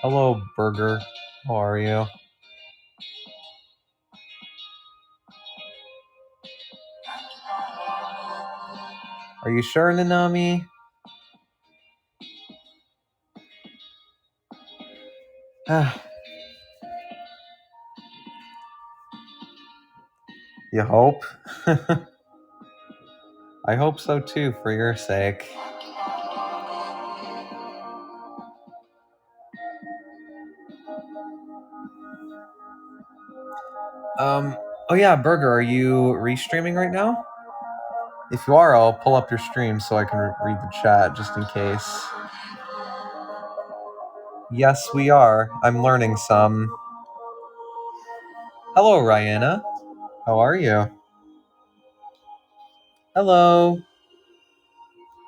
Hello, Burger. How are you? Are you sure, Nanami? You hope? I hope so too, for your sake. Oh yeah, Burger, are you restreaming right now? If you are, I'll pull up your stream so I can read the chat just in case. Yes, we are. I'm learning some. Hello, Rihanna. How are you? Hello.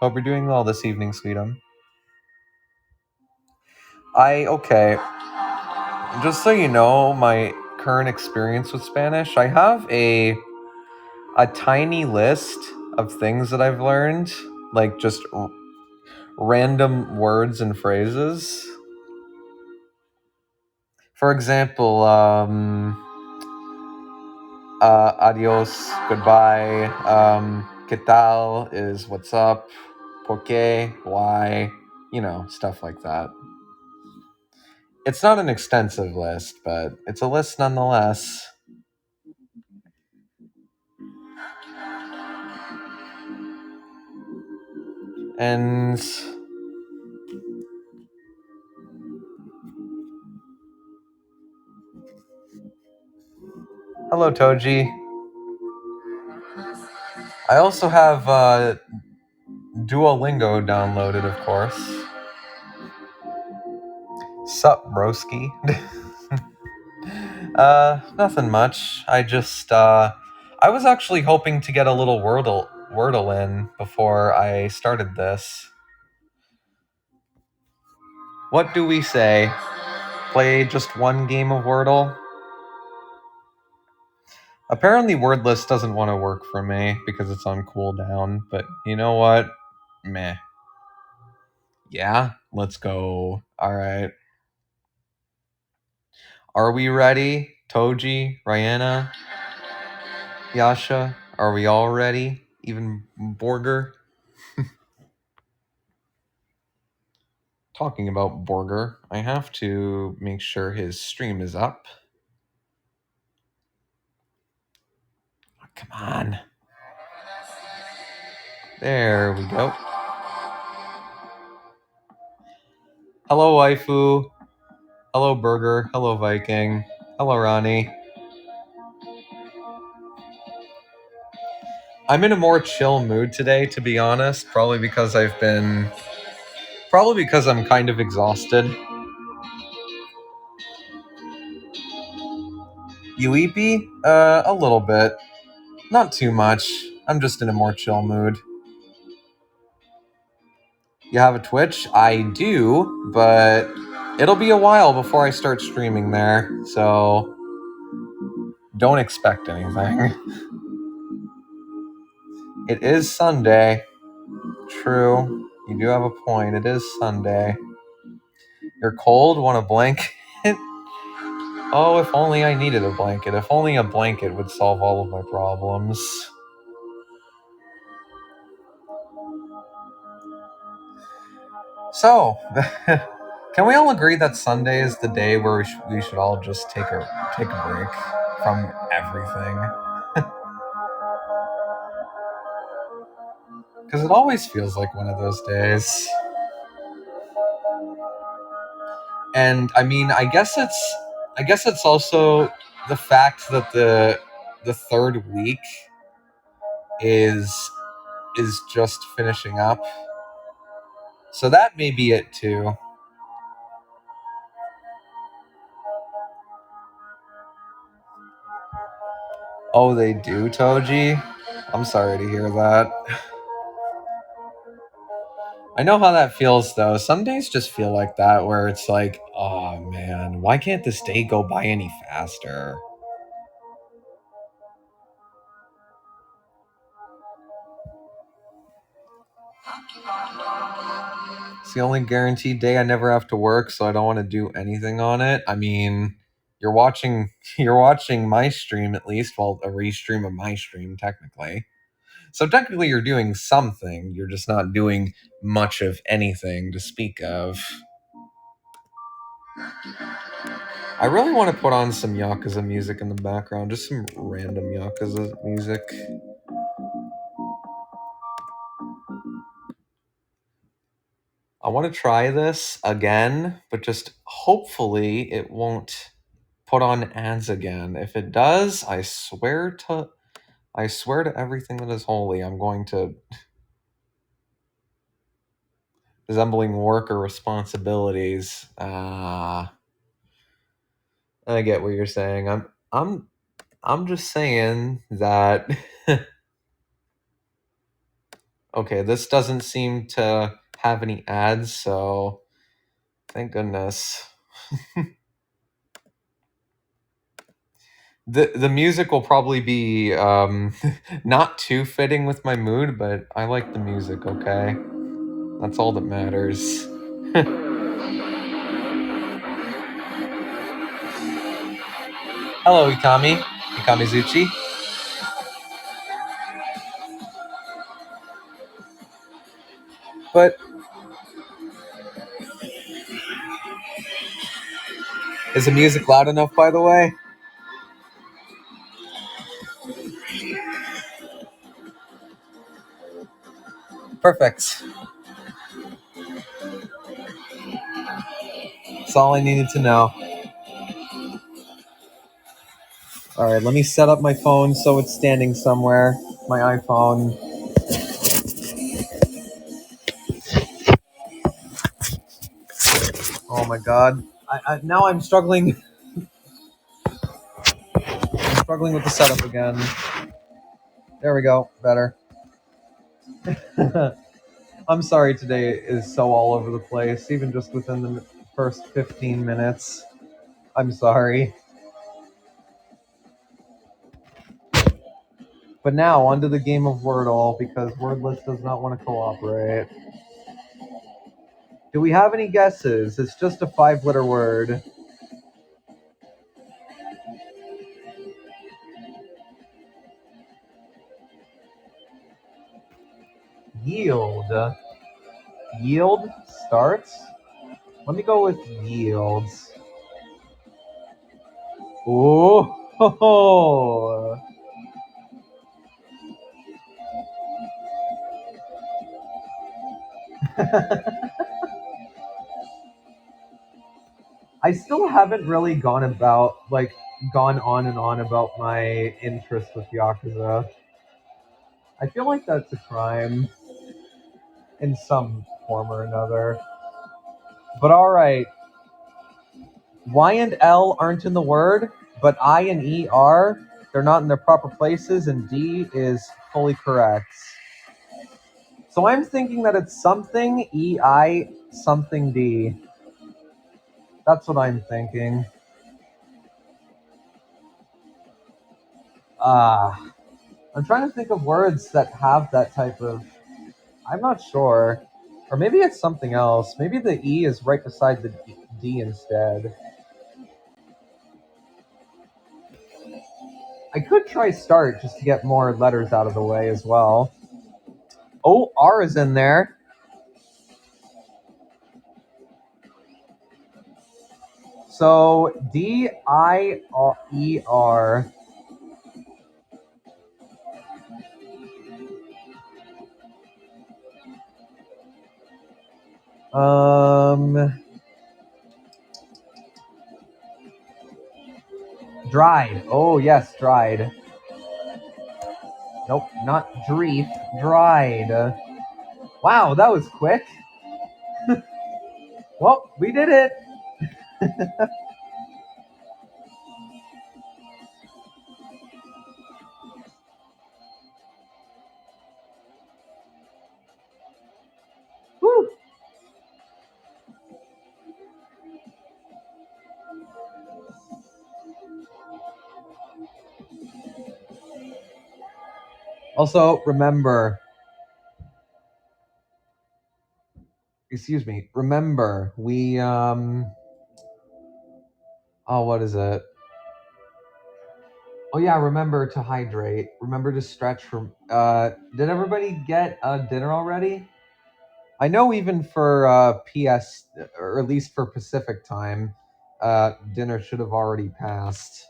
Hope you're doing well this evening, sweetum. Okay. Just so you know, my current experience with Spanish, I have a tiny list of things that I've learned, like just random words and phrases. For example, adios, goodbye. ¿Qué tal is what's up. ¿Por qué? Why? You know, stuff like that. It's not an extensive list, but it's a list nonetheless. And hello, Toji. I also have Duolingo downloaded, of course. Sup, broski? Nothing much. I just, I was actually hoping to get a little Wordle in before I started this. What do we say? Play just one game of Wordle? Apparently Wordless doesn't want to work for me because it's on cooldown, but you know what? Meh. Yeah, let's go. Alright. Are we ready? Toji, Rihanna, Yasha, are we all ready? Even Borger? Talking about Borger, I have to make sure his stream is up. Oh, come on. There we go. Hello, waifu. Hello, Burger. Hello, Viking. Hello, Ronnie. I'm in a more chill mood today, to be honest. Probably because I'm kind of exhausted. You weepy? A little bit. Not too much. I'm just in a more chill mood. You have a Twitch? I do, but it'll be a while before I start streaming there, so don't expect anything. It is Sunday. True. You do have a point. It is Sunday. You're cold? Want a blanket? Oh, if only I needed a blanket. If only a blanket would solve all of my problems. So, can we all agree that Sunday is the day where we should all just take a break from everything? Because it always feels like one of those days. And I mean, I guess it's also the fact that the third week is just finishing up. So that may be it too. Oh, they do, Toji? I'm sorry to hear that. I know how that feels, though. Some days just feel like that, where it's like, oh man, why can't this day go by any faster? It's the only guaranteed day I never have to work, so I don't want to do anything on it. I mean, you're watching my stream at least, well, a restream of my stream technically. So technically you're doing something, you're just not doing much of anything to speak of. I really want to put on some Yakuza music in the background, just some random Yakuza music. I want to try this again, but just hopefully it won't put on ads again. If it does, I swear to everything that is holy, I'm going to resembling work or responsibilities. I get what you're saying. I'm just saying that okay, this doesn't seem to have any ads, so thank goodness. The music will probably be not too fitting with my mood, but I like the music, okay? That's all that matters. Hello, Ikamizuchi. But is the music loud enough, by the way? Perfect. That's all I needed to know. All right, let me set up my phone so it's standing somewhere. My iPhone. Oh my god. Now I'm struggling. I'm struggling with the setup again. There we go. Better. I'm sorry today is so all over the place, even just within the first 15 minutes. I'm sorry. But now, onto the game of Wordle, because Wordless does not want to cooperate. Do we have any guesses? It's just a 5-letter word. Yield. Yield starts? Let me go with yields. Oh! I still haven't really gone on and on about my interest with Yakuza. I feel like that's a crime in some form or another. But alright. Y and L aren't in the word, but I and E are. They're not in their proper places, and D is fully correct. So I'm thinking that it's something E-I, something D. That's what I'm thinking. I'm trying to think of words that have that type of... I'm not sure. Or maybe it's something else. Maybe the E is right beside the D instead. I could try start just to get more letters out of the way as well. Oh, R is in there. So D-I-E-R. Dried. Oh yes, dried. Nope, not dreef. Dried. Wow, that was quick. Well, we did it. Woo. Also, remember, excuse me, remember, we, what is it? Oh yeah, remember to hydrate. Remember to stretch from, did everybody get dinner already? I know even for PS, or at least for Pacific time, dinner should have already passed.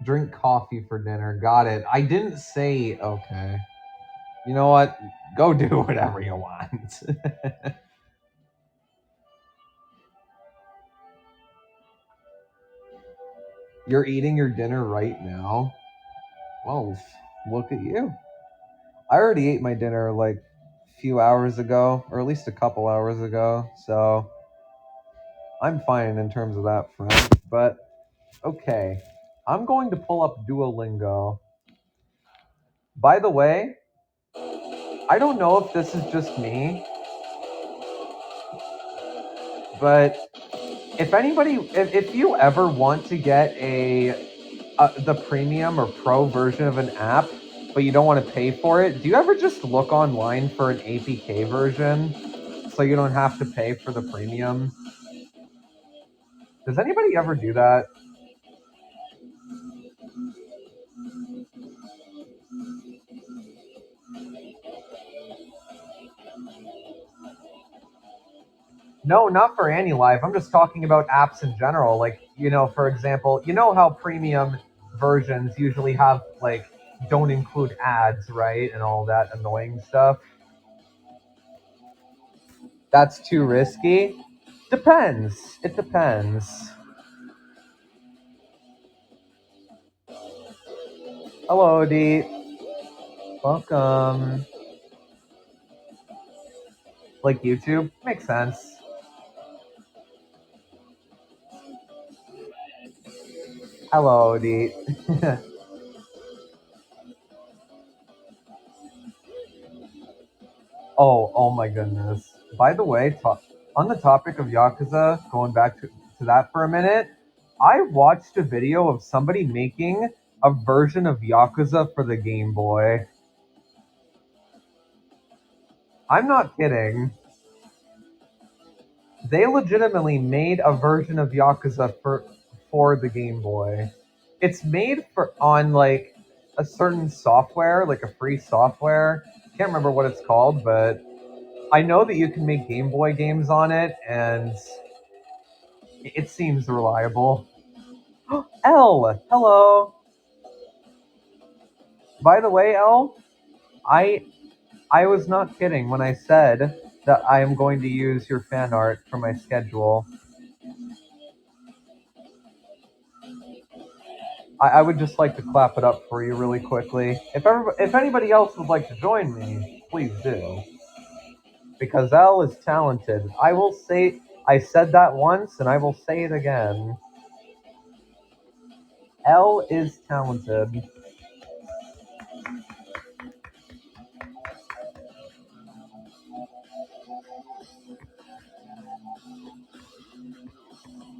Drink coffee for dinner. Got it. I didn't say okay. You know what? Go do whatever you want. You're eating your dinner right now? Well, look at you. I already ate my dinner like a few hours ago, or at least a couple hours ago, so I'm fine in terms of that front. But okay, I'm going to pull up Duolingo. By the way, I don't know if this is just me, but if you ever want to get the premium or pro version of an app, but you don't want to pay for it, do you ever just look online for an APK version so you don't have to pay for the premium? Does anybody ever do that? No, not for AniLive. I'm just talking about apps in general. Like, for example, you know how premium versions usually have, like, don't include ads, right? And all that annoying stuff. That's too risky? Depends. It depends. Hello, Odie. Welcome. Like YouTube? Makes sense. Hello, Odie. Oh my goodness. By the way, on the topic of Yakuza, going back to that for a minute, I watched a video of somebody making a version of Yakuza for the Game Boy. I'm not kidding. They legitimately made a version of Yakuza for the Game Boy. It's made on like a certain software, like a free software. Can't remember what it's called, but I know that you can make Game Boy games on it, and it seems reliable. L, hello. By the way, L, I I was not kidding when I said that I am going to use your fan art for my schedule. I would just like to clap it up for you really quickly. If anybody else would like to join me, please do. Because L is talented. I said that once and I will say it again. L is talented.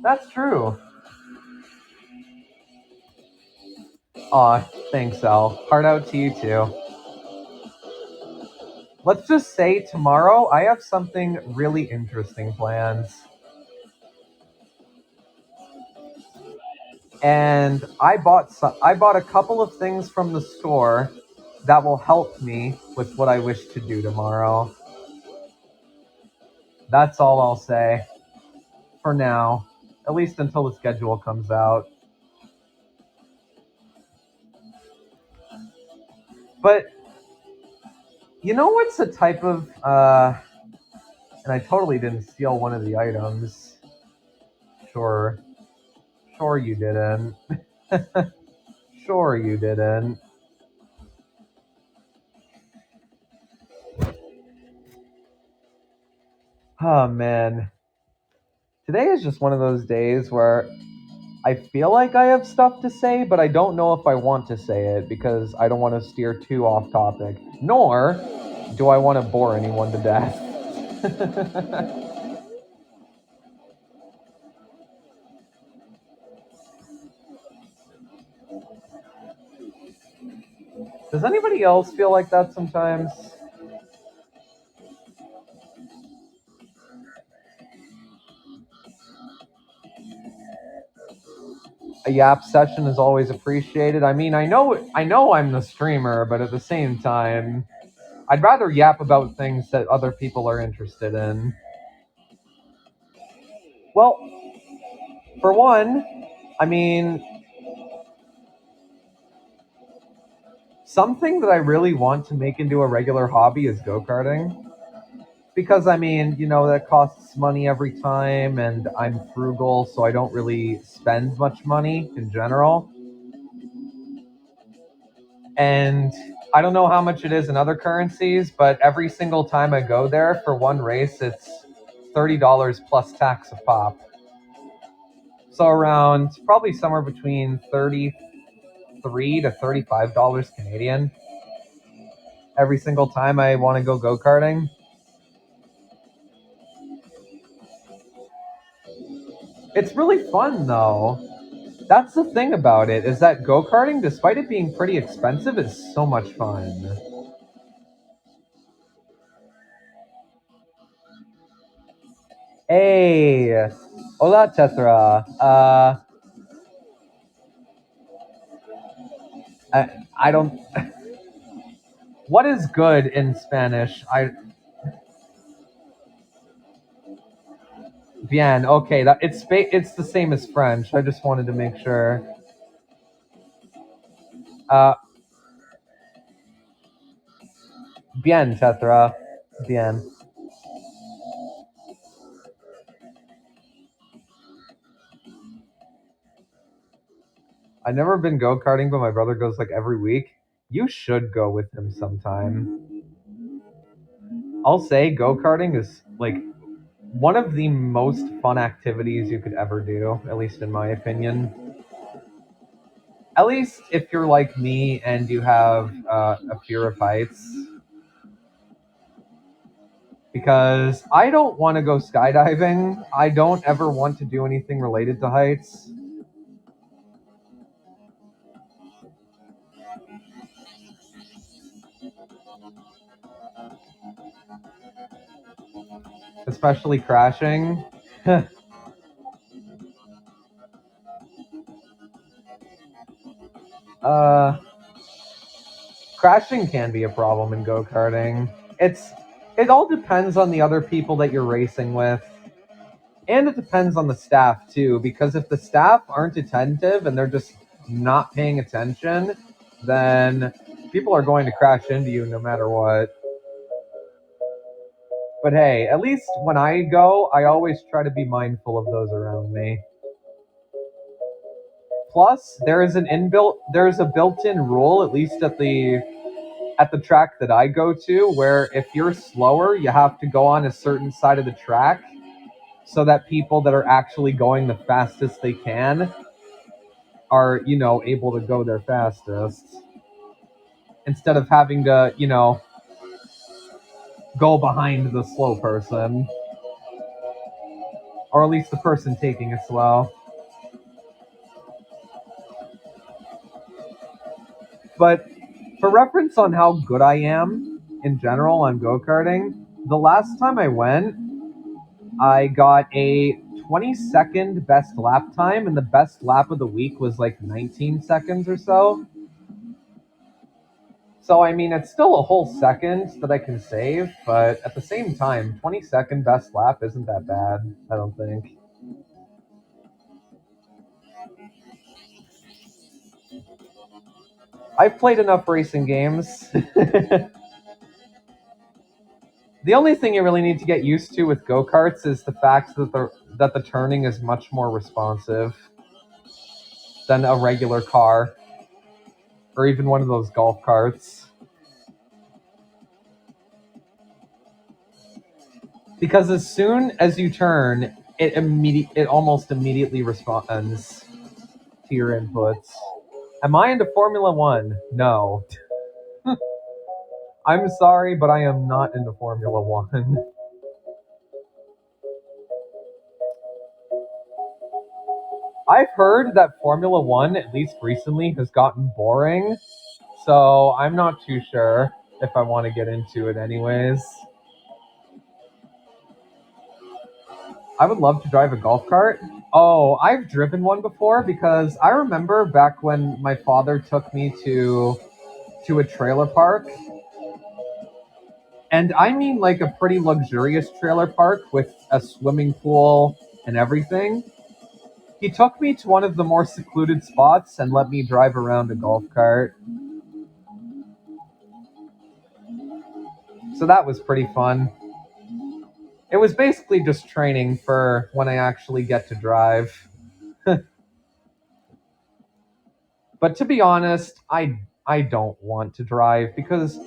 That's true. Aw, thanks, L. Heart out to you too. Let's just say tomorrow I have something really interesting planned. And I bought a couple of things from the store that will help me with what I wish to do tomorrow. That's all I'll say for now, at least until the schedule comes out. But you know what's a type of and I totally didn't steal one of the items. Sure. Sure you didn't. Sure you didn't. Oh man. Today is just one of those days where I feel like I have stuff to say, but I don't know if I want to say it because I don't want to steer too off topic. Nor do I want to bore anyone to death. Does anybody else feel like that sometimes? A yap session is always appreciated. I mean, I know I'm the streamer, but at the same time, I'd rather yap about things that other people are interested in. Well, for one, I mean, something that I really want to make into a regular hobby is go-karting. Because, I mean, that costs money every time, and I'm frugal, so I don't really spend much money in general. And I don't know how much it is in other currencies, but every single time I go there for one race, it's $30 plus tax a pop. So around probably somewhere between $33 to $35 Canadian every single time I want to go karting. It's really fun though. That's the thing about it, is that go karting, despite it being pretty expensive, is so much fun. Hey, hola Tetra. I don't. What is good in Spanish? Bien. Okay, it's the same as French. I just wanted to make sure. Uh, bien, Tetra. Bien. I've never been go karting, but my brother goes like every week. You should go with him sometime. I'll say go karting is like one of the most fun activities you could ever do, at least in my opinion. At least if you're like me and you have a fear of heights. Because I don't want to go skydiving. I don't ever want to do anything related to heights. Especially crashing. uh, Crashing can be a problem in go karting. It all depends on the other people that you're racing with, and it depends on the staff too. Because if the staff aren't attentive and they're just not paying attention, then people are going to crash into you no matter what. But hey, at least when I go, I always try to be mindful of those around me. Plus, there's a built-in rule, at least at the track that I go to, where if you're slower, you have to go on a certain side of the track so that people that are actually going the fastest they can are, able to go their fastest. Instead of having to, go behind the slow person. Or at least the person taking it slow. But for reference on how good I am in general on go karting, the last time I went, I got a 20-second best lap time, and the best lap of the week was like 19 seconds or so. So, I mean, it's still a whole second that I can save, but at the same time, 20-second best lap isn't that bad, I don't think. I've played enough racing games. The only thing you really need to get used to with go-karts is the fact that the turning is much more responsive than a regular car or even one of those golf carts. Because as soon as you turn, it almost immediately responds to your inputs. Am I into Formula One? No. I'm sorry, but I am not into Formula One. I've heard that Formula One, at least recently, has gotten boring. so I'm not too sure if I want to get into it anyways. I would love to drive a golf cart. Oh, I've driven one before because I remember back when my father took me to a trailer park. And I mean like a pretty luxurious trailer park with a swimming pool and everything. He took me to one of the more secluded spots and let me drive around a golf cart. So that was pretty fun. It was basically just training for when I actually get to drive. But to be honest, I don't want to drive because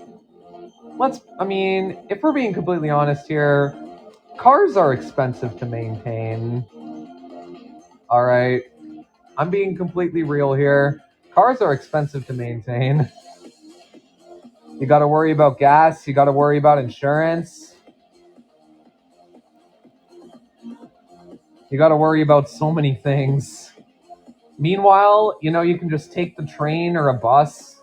if we're being completely honest here, cars are expensive to maintain. All right. I'm being completely real here. Cars are expensive to maintain. You got to worry about gas, you got to worry about insurance. You got to worry about so many things. Meanwhile, you can just take the train or a bus.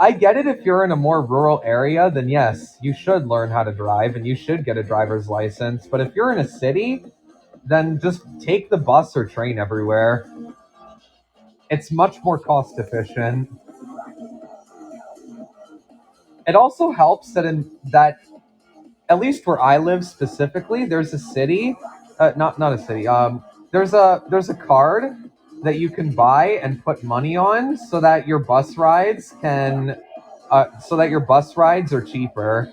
I get it if you're in a more rural area, then yes, you should learn how to drive and you should get a driver's license. But if you're in a city, then just take the bus or train everywhere. It's much more cost efficient. It also helps that at least where I live specifically, there's a city, not a city. There's a card that you can buy and put money on so that your bus rides are cheaper.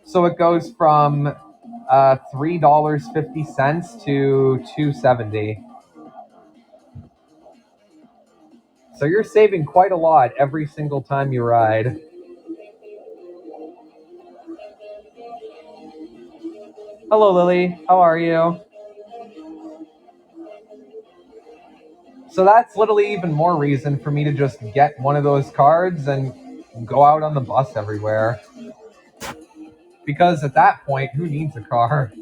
So it goes from $3.50 to $2.70. So you're saving quite a lot every single time you ride. Hello, Lily. How are you? So that's literally even more reason for me to just get one of those cards and go out on the bus everywhere. Because at that point, who needs a car?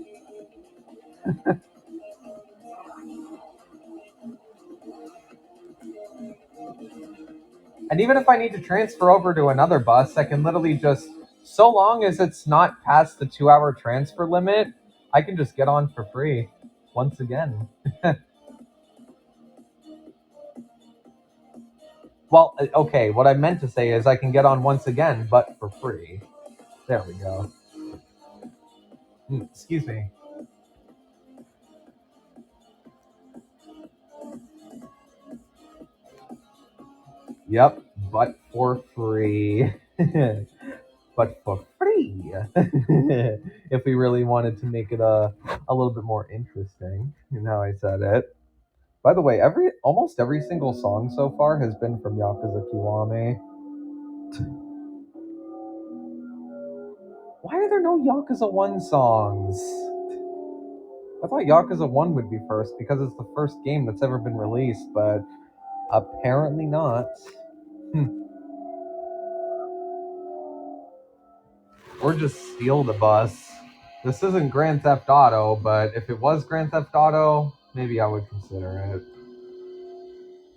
And even if I need to transfer over to another bus, I can literally just, so long as it's not past the 2 hour transfer limit, I can just get on for free once again. Well, okay, what I meant to say is I can get on once again, but for free. There we go. Excuse me. Yep, but for free. But for free. If we really wanted to make it a little bit more interesting in how I said it. By the way, almost every single song so far has been from Yakuza Kiwami. Why are there no Yakuza 1 songs? I thought Yakuza 1 would be first because it's the first game that's ever been released, but apparently not. Or just steal the bus. This isn't Grand Theft Auto, but if it was Grand Theft Auto, maybe I would consider it.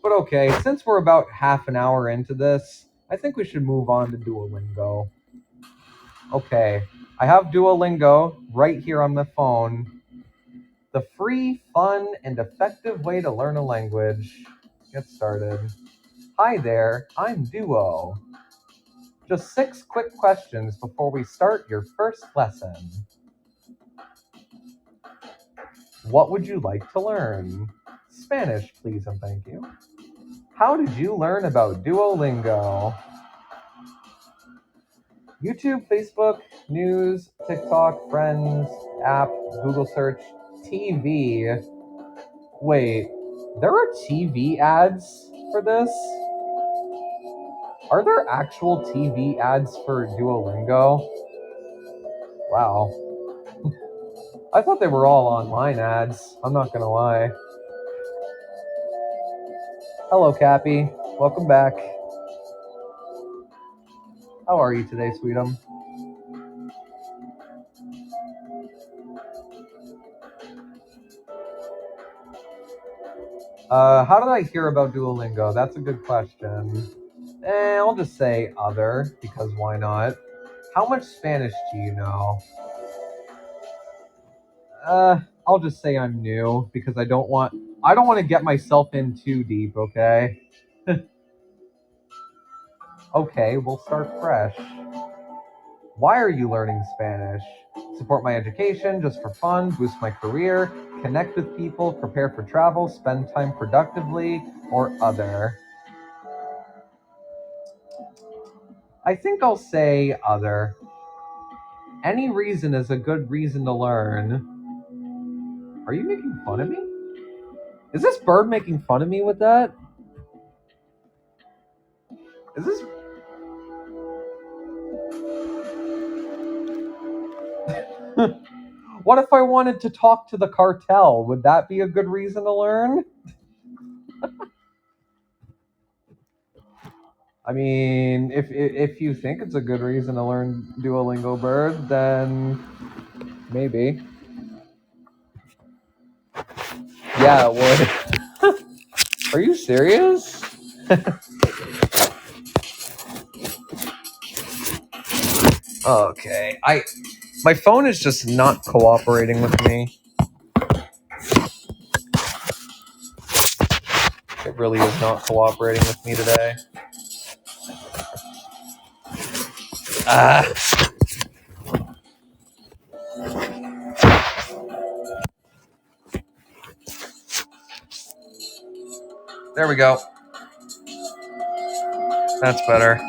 But okay, since we're about half an hour into this, I think we should move on to Duolingo. Okay, I have Duolingo right here on my phone. The free, fun, and effective way to learn a language. Get started. Hi there, I'm Duo. Just 6 quick questions before we start your first lesson. What would you like to learn? Spanish, please and thank you. How did you learn about Duolingo? YouTube, Facebook, news, TikTok, friends, app, Google search, TV. Wait, there are TV ads for this? Are there actual TV ads for Duolingo? Wow. I thought they were all online ads. I'm not gonna lie. Hello, Cappy. Welcome back. How are you today, sweetum? How did I hear about Duolingo? That's a good question. I'll just say other, because why not? How much Spanish do you know? I'll just say I'm new, because I don't want to get myself in too deep, okay? Okay, we'll start fresh. Why are you learning Spanish? Support my education, just for fun, boost my career, connect with people, prepare for travel, spend time productively, or other. I think I'll say other. Any reason is a good reason to learn. Are you making fun of me? Is this bird making fun of me with that? Is this... What if I wanted to talk to the cartel? Would that be a good reason to learn? I mean, if you think it's a good reason to learn Duolingo Bird, then maybe. Yeah, it would. Are you serious? Okay, my phone is just not cooperating with me. It really is not cooperating with me today. Ah. There we go. That's better.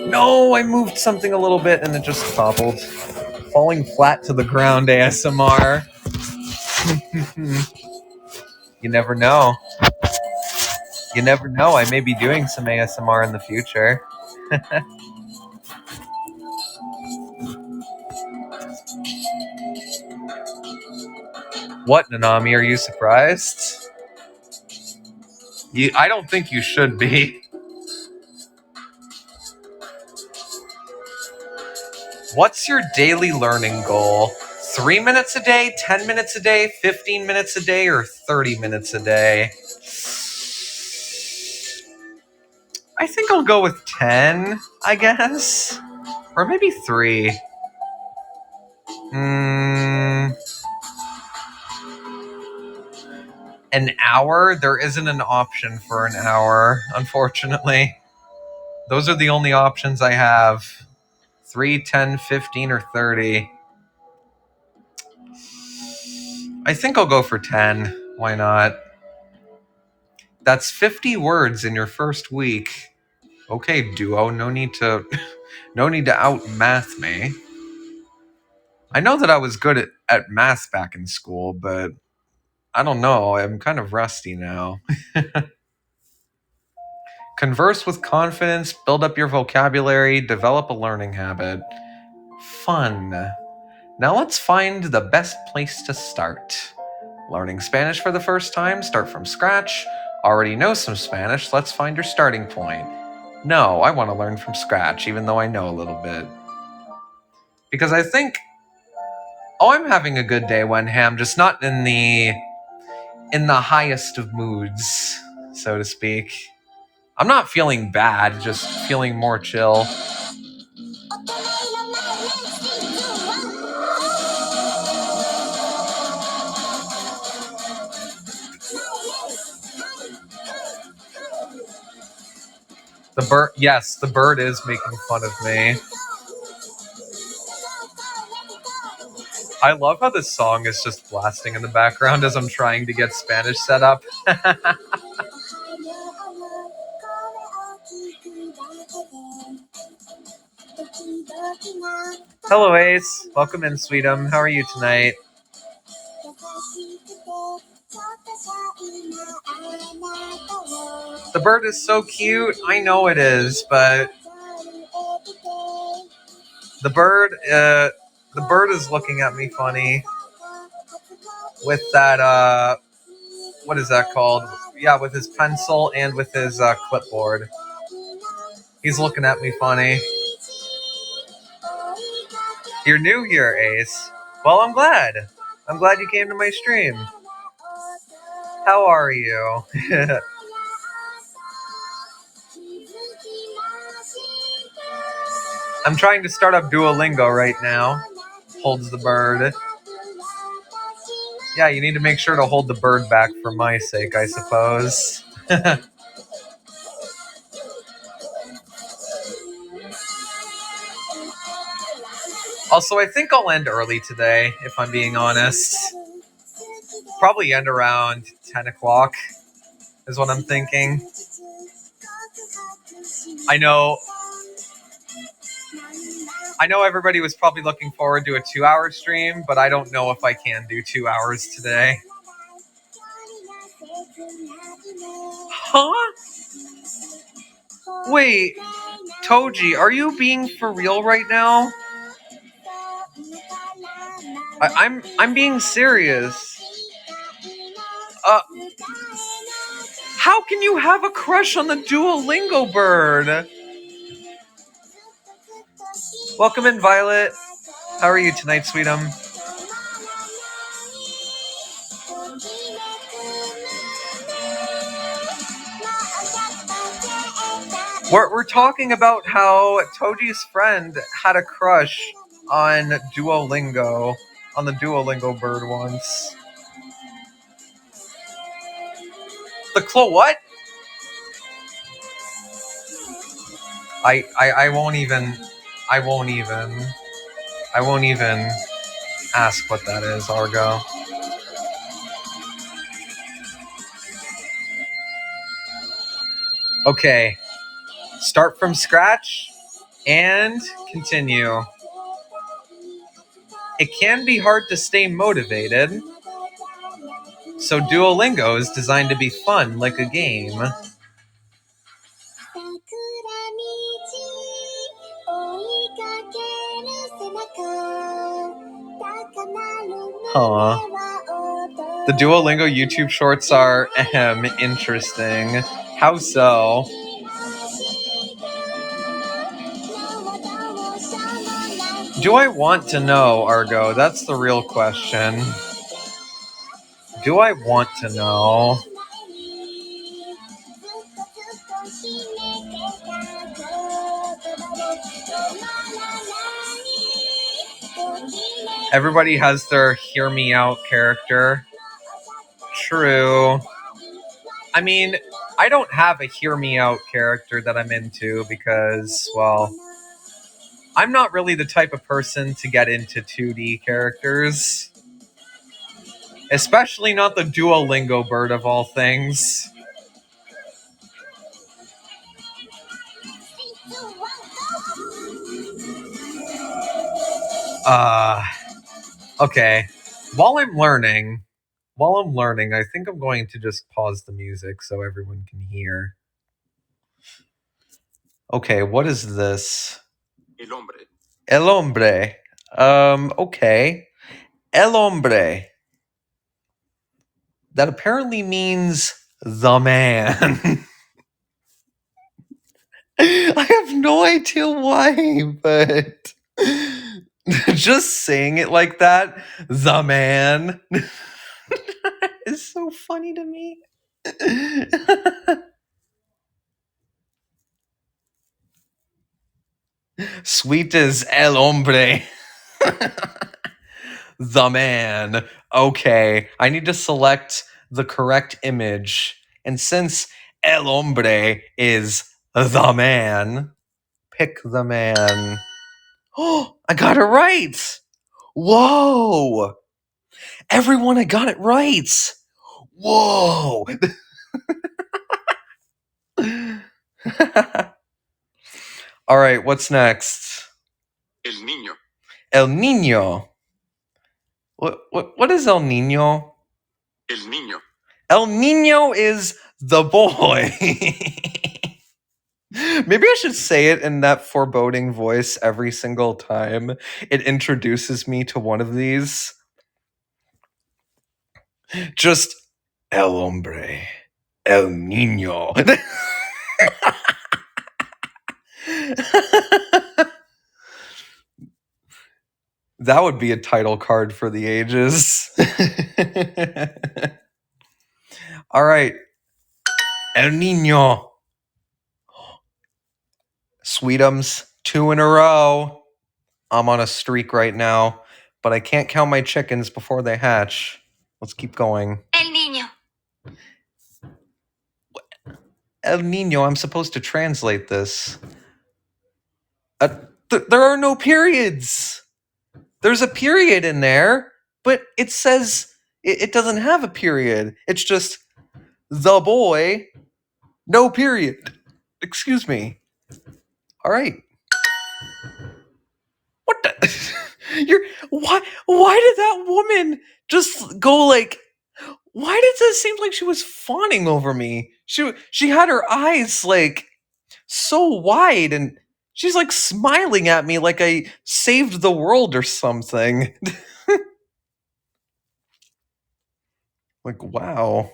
No, I moved something a little bit and it just toppled. Falling flat to the ground ASMR. You never know. You never know. I may be doing some ASMR in the future. What, Nanami? Are you surprised? I don't think you should be. What's your daily learning goal? 3 minutes a day, 10 minutes a day, 15 minutes a day, or 30 minutes a day? I think I'll go with 10, I guess. Or maybe 3. An hour? There isn't an option for an hour, unfortunately. Those are the only options I have. 3, 10, 15, or 30. I think I'll go for 10. Why not? That's 50 words in your first week. Okay, Duo, no need to out math me. I know that I was good at math back in school, but I don't know. I'm kind of rusty now. Converse with confidence, build up your vocabulary, develop a learning habit. Fun. Now let's find the best place to start. Learning Spanish for the first time, start from scratch. Already know some Spanish, let's find your starting point. No, I want to learn from scratch, even though I know a little bit. Because I think, I'm having a good day, Wenham, just not in the highest of moods, so to speak. I'm not feeling bad, just feeling more chill. The bird is making fun of me. I love how this song is just blasting in the background as I'm trying to get Spanish set up. Hello, Ace. Welcome in, Sweetum. How are you tonight? The bird is so cute. I know it is, but the bird is looking at me funny with that what is that called? Yeah, with his pencil and with his clipboard. He's looking at me funny. You're new here, Ace. Well, I'm glad. I'm glad you came to my stream. How are you? I'm trying to start up Duolingo right now. Holds the bird. Yeah, you need to make sure to hold the bird back for my sake, I suppose. Also, I think I'll end early today, if I'm being honest. Probably end around 10 o'clock is what I'm thinking. I know everybody was probably looking forward to a 2-hour stream, but I don't know if I can do 2 hours today. Huh? Wait, Toji, are you being for real right now? I'm being serious. How can you have a crush on the Duolingo bird? Welcome in, Violet. How are you tonight, sweetum? We're talking about how Toji's friend had a crush on Duolingo, on the Duolingo bird once. The what? I won't even ask what that is, Argo. Okay. Start from scratch and continue. It can be hard to stay motivated, so Duolingo is designed to be fun, like a game. Huh. The Duolingo YouTube shorts are interesting. How so? Do I want to know, Argo? That's the real question. Do I want to know? Everybody has their hear me out character. True. I mean, I don't have a hear me out character that I'm into because, well, I'm not really the type of person to get into 2D characters. Especially not the Duolingo bird of all things. Okay. While I'm learning, I think I'm going to just pause the music so everyone can hear. Okay, what is this? El hombre. El hombre. Okay. El hombre. That apparently means the man. I have no idea why, but just saying it like that, the man, is so funny to me. Sweet as el hombre. The man. Okay, I need to select the correct image. And since el hombre is the man, pick the man. Oh, I got it right. Whoa. Everyone, I got it right. Whoa. All right, what's next? El niño. El niño. What is el niño? El niño. El niño is the boy. Maybe I should say it in that foreboding voice every single time it introduces me to one of these. Just el hombre, el niño. That would be a title card for the ages. All right. El Niño. Sweetums, 2 in a row. I'm on a streak right now, but I can't count my chickens before they hatch. Let's keep going. El niño. El Niño, I'm supposed to translate this. There are no periods. There's a period in there, but it says it doesn't have a period. It's just the boy, no period. Excuse me. All right. What the? Why did that woman just go like? Why did it seem like she was fawning over me? She had her eyes like so wide and she's like smiling at me like I saved the world or something. Like wow.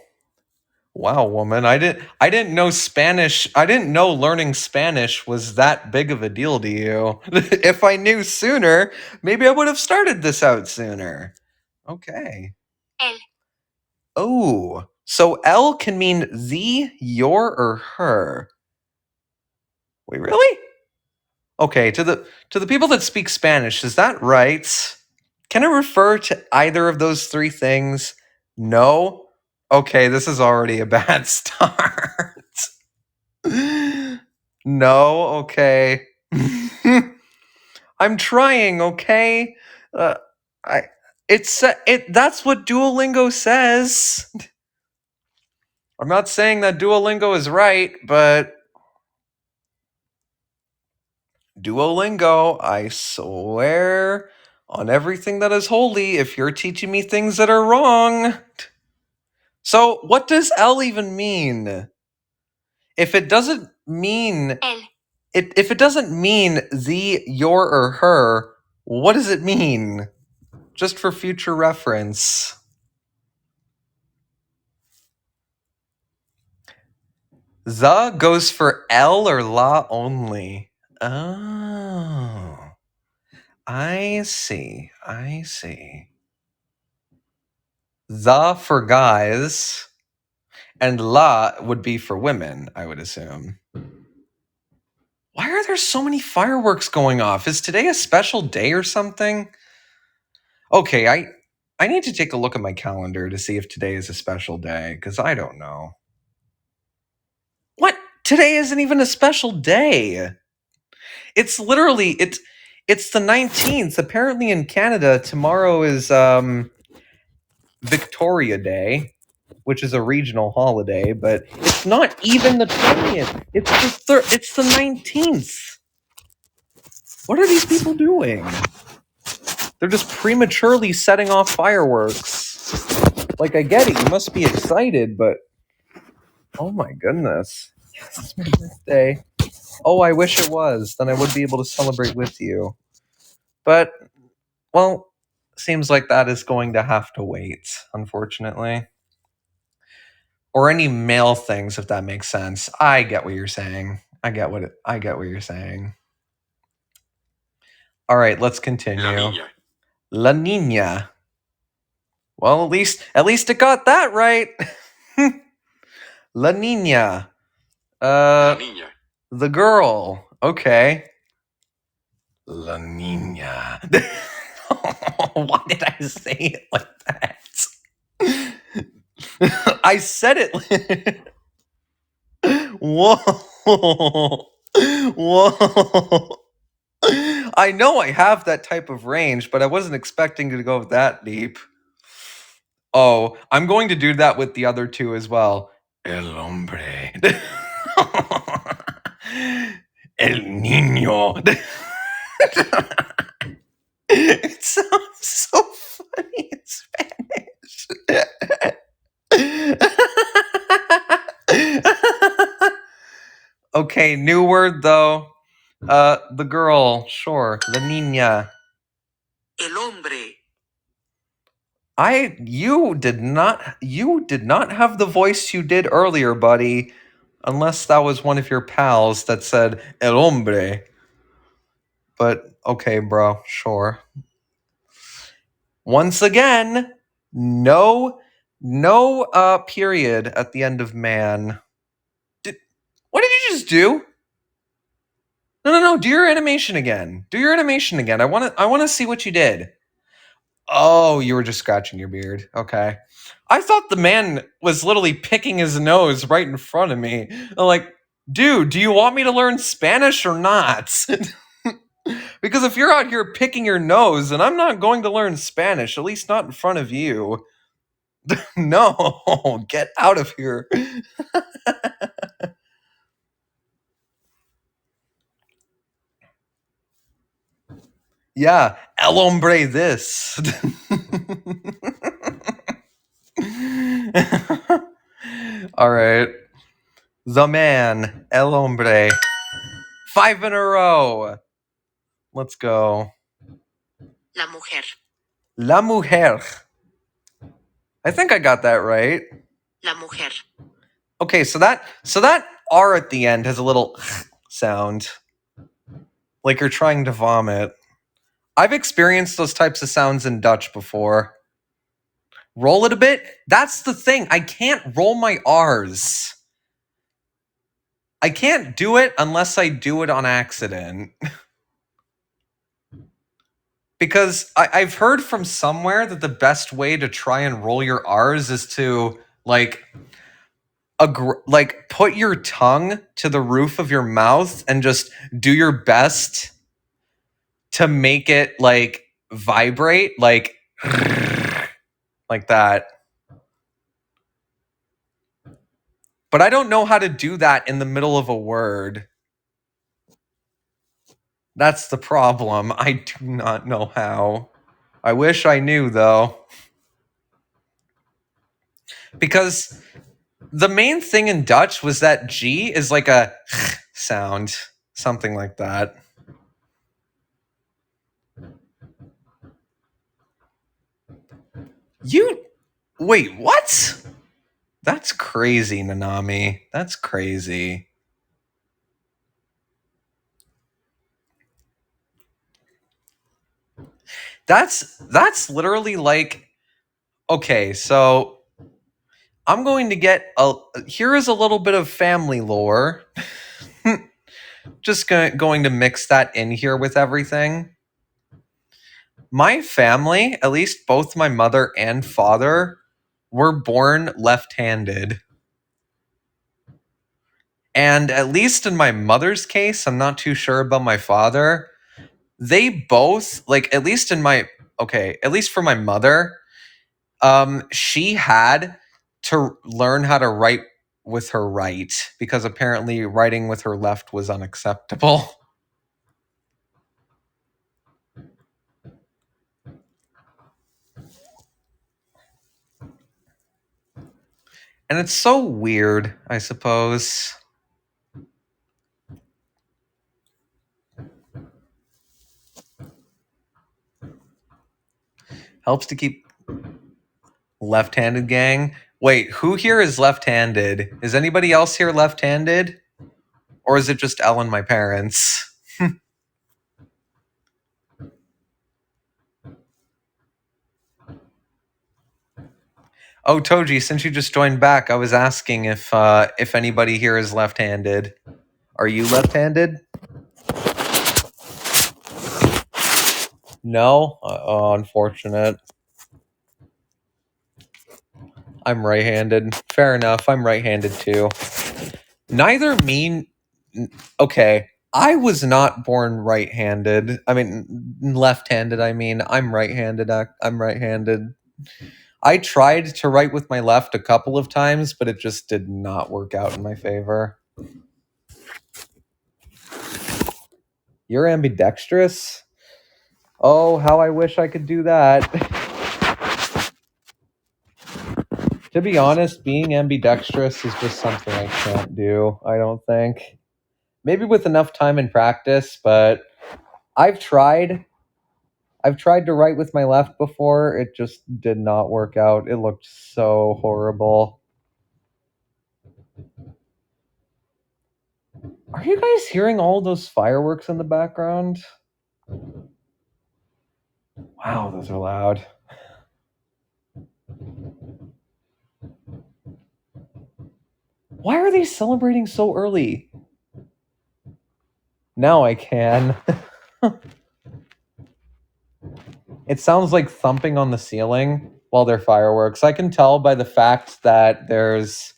Wow, woman. I didn't know Spanish. I didn't know learning Spanish was that big of a deal to you. If I knew sooner, maybe I would have started this out sooner. Okay. El. Oh, so L can mean the, your, or her. Wait, really? Okay, to the people that speak Spanish, is that right? Can it refer to either of those three things? No? Okay, this is already a bad start. No, okay. I'm trying, okay? Uh, I that's what Duolingo says. I'm not saying that Duolingo is right, but Duolingo, I swear on everything that is holy, if you're teaching me things that are wrong. So, what does L even mean? If it doesn't mean El. if it doesn't mean the, your, or her, what does it mean? Just for future reference. The goes for L or la only. Oh. I see. I see. The for guys, and la would be for women, I would assume. Why are there so many fireworks going off? Is today a special day or something? Okay, I need to take a look at my calendar to see if today is a special day, because I don't know. What? Today isn't even a special day. It's literally it's the 19th. Apparently in Canada, tomorrow is Victoria Day, which is a regional holiday, but it's not even the 20th. It's the 19th. What are these people doing? They're just prematurely setting off fireworks. Like, I get it, you must be excited, but oh my goodness. Yes, it's my birthday. Oh, I wish it was. Then I would be able to celebrate with you. But, well, seems like that is going to have to wait, unfortunately. Or any male things, if that makes sense. I get what you're saying. I get what you're saying. All right, let's continue. La Niña. Well, at least it got that right. La Niña. The girl. Okay. La Niña. Why did I say it like that? I said it. Whoa. Whoa. I know I have that type of range, but I wasn't expecting to go that deep. Oh, I'm going to do that with the other two as well. El hombre. El niño. It sounds so funny in Spanish. Okay, new word though. The girl, sure. La niña. El hombre. You did not have the voice you did earlier, buddy. Unless that was one of your pals that said el hombre. But okay, bro, sure. Once again, no No period at the end of man. What did you just do? No. Do your animation again. Do your animation again. I want to see what you did. Oh, you were just scratching your beard. Okay. I thought the man was literally picking his nose right in front of me. I'm like, dude, do you want me to learn Spanish or not? Because if you're out here picking your nose, and I'm not going to learn Spanish, at least not in front of you. No, get out of here. Yeah, el hombre this. All right. The man, el hombre. 5 in a row. Let's go. La mujer. La mujer. I think I got that right. La mujer. Okay, so that R at the end has a little sound. Like you're trying to vomit. I've experienced those types of sounds in Dutch before. Roll it a bit. That's the thing. I can't roll my R's. I can't do it unless I do it on accident. Because I've heard from somewhere that the best way to try and roll your R's is to like put your tongue to the roof of your mouth and just do your best to make it like vibrate like that. But I don't know how to do that in the middle of a word. That's the problem. I do not know how. I wish I knew though. Because the main thing in Dutch was that G is like a sound, something like that. Wait, what? That's crazy, Nanami. That's crazy. That's literally like, okay, so I'm going to get here is a little bit of family lore. Just going to mix that in here with everything. My family, at least both my mother and father, were born left-handed. And at least in my mother's case, I'm not too sure about my father. They both, like, at least for my mother, she had to learn how to write with her right because apparently writing with her left was unacceptable. And it's so weird, I suppose. Helps to keep left-handed gang. Wait, who here is left-handed? Is anybody else here left-handed? Or is it just Elle and my parents? Oh, Toji, since you just joined back, I was asking if anybody here is left-handed. Are you left-handed? No? Oh, unfortunate. I'm right-handed. Fair enough. I'm right-handed too. Neither me. Okay, I was not born right-handed. I mean, left-handed. I mean, I'm right-handed. I'm right-handed. I tried to write with my left a couple of times, but it just did not work out in my favor. You're ambidextrous? Oh, how I wish I could do that. To be honest, being ambidextrous is just something I can't do, I don't think. Maybe with enough time and practice, but I've tried. I've tried to write with my left before. It just did not work out. It looked so horrible. Are you guys hearing all those fireworks in the background? Wow, those are loud. Why are they celebrating so early? Now I can. It sounds like thumping on the ceiling while they're fireworks. I can tell by the fact that there's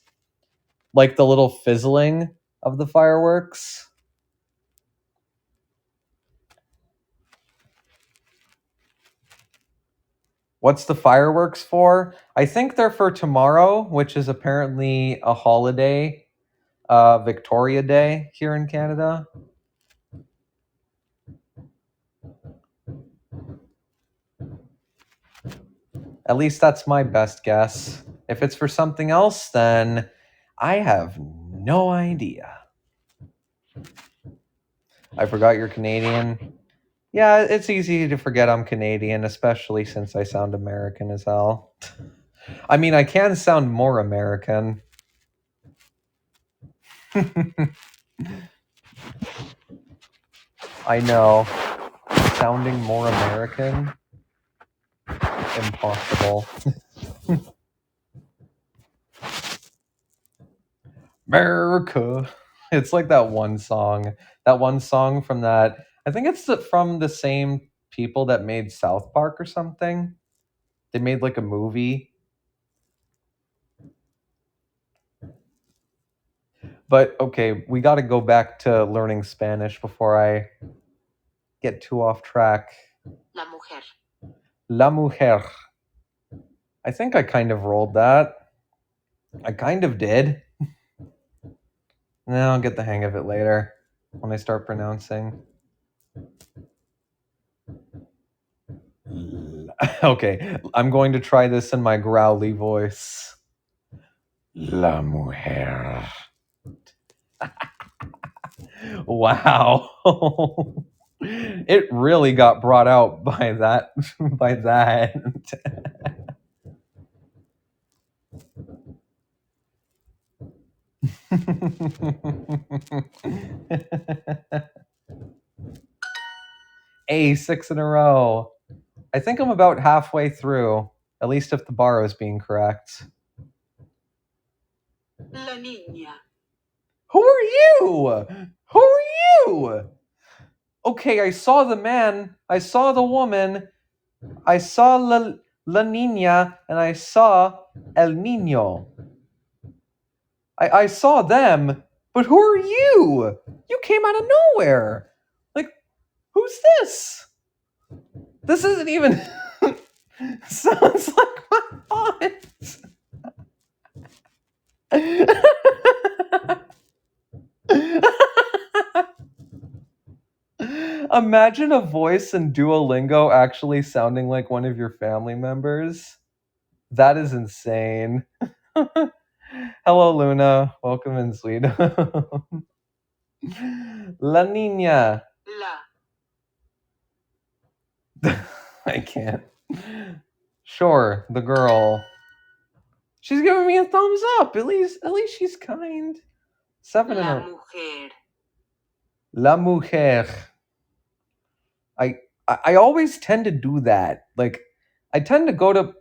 like the little fizzling of the fireworks. What's the fireworks for? I think they're for tomorrow, which is apparently a holiday, Victoria Day here in Canada. At least that's my best guess. If it's for something else, then I have no idea. I forgot you're Canadian. Yeah, it's easy to forget I'm Canadian, especially since I sound American as hell. I mean, I can sound more American. I know. Sounding more American? Impossible. America. It's like that one song. That one song from that. I think it's from the same people that made South Park or something. They made like a movie. But okay, we got to go back to learning Spanish before I get too off track. La mujer. La mujer. I think I kind of rolled that. I kind of did. No, I'll get the hang of it later when I start pronouncing. Okay, I'm going to try this in my growly voice. La mujer. Wow. It really got brought out by that by that. A6 in a row. I think I'm about halfway through, at least if the bar is being correct. La niña. Who are you? Who are you? Okay, I saw the man, I saw the woman, I saw la niña, and I saw el niño. I saw them, but who are you? You came out of nowhere. Like, who's this? This isn't even. Sounds like my aunt. Imagine a voice in Duolingo actually sounding like one of your family members. That is insane. Hello, Luna. Welcome in, sweet. La Nina. La. I can't. Sure, the girl. She's giving me a thumbs up. At least she's kind. 7 in La a. mujer. La mujer. I always tend to do that. Like, I tend to go to.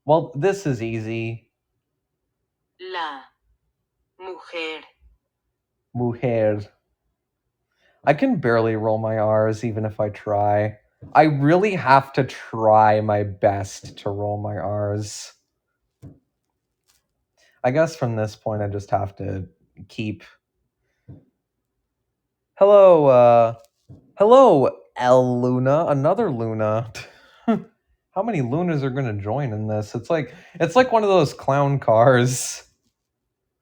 Well, this is easy. La mujer. Mujer. I can barely roll my R's even if I try. I really have to try my best to roll my R's. I guess from this point I just have to keep. Hello, El Luna, another Luna. How many Lunas are gonna join in this? It's like one of those clown cars.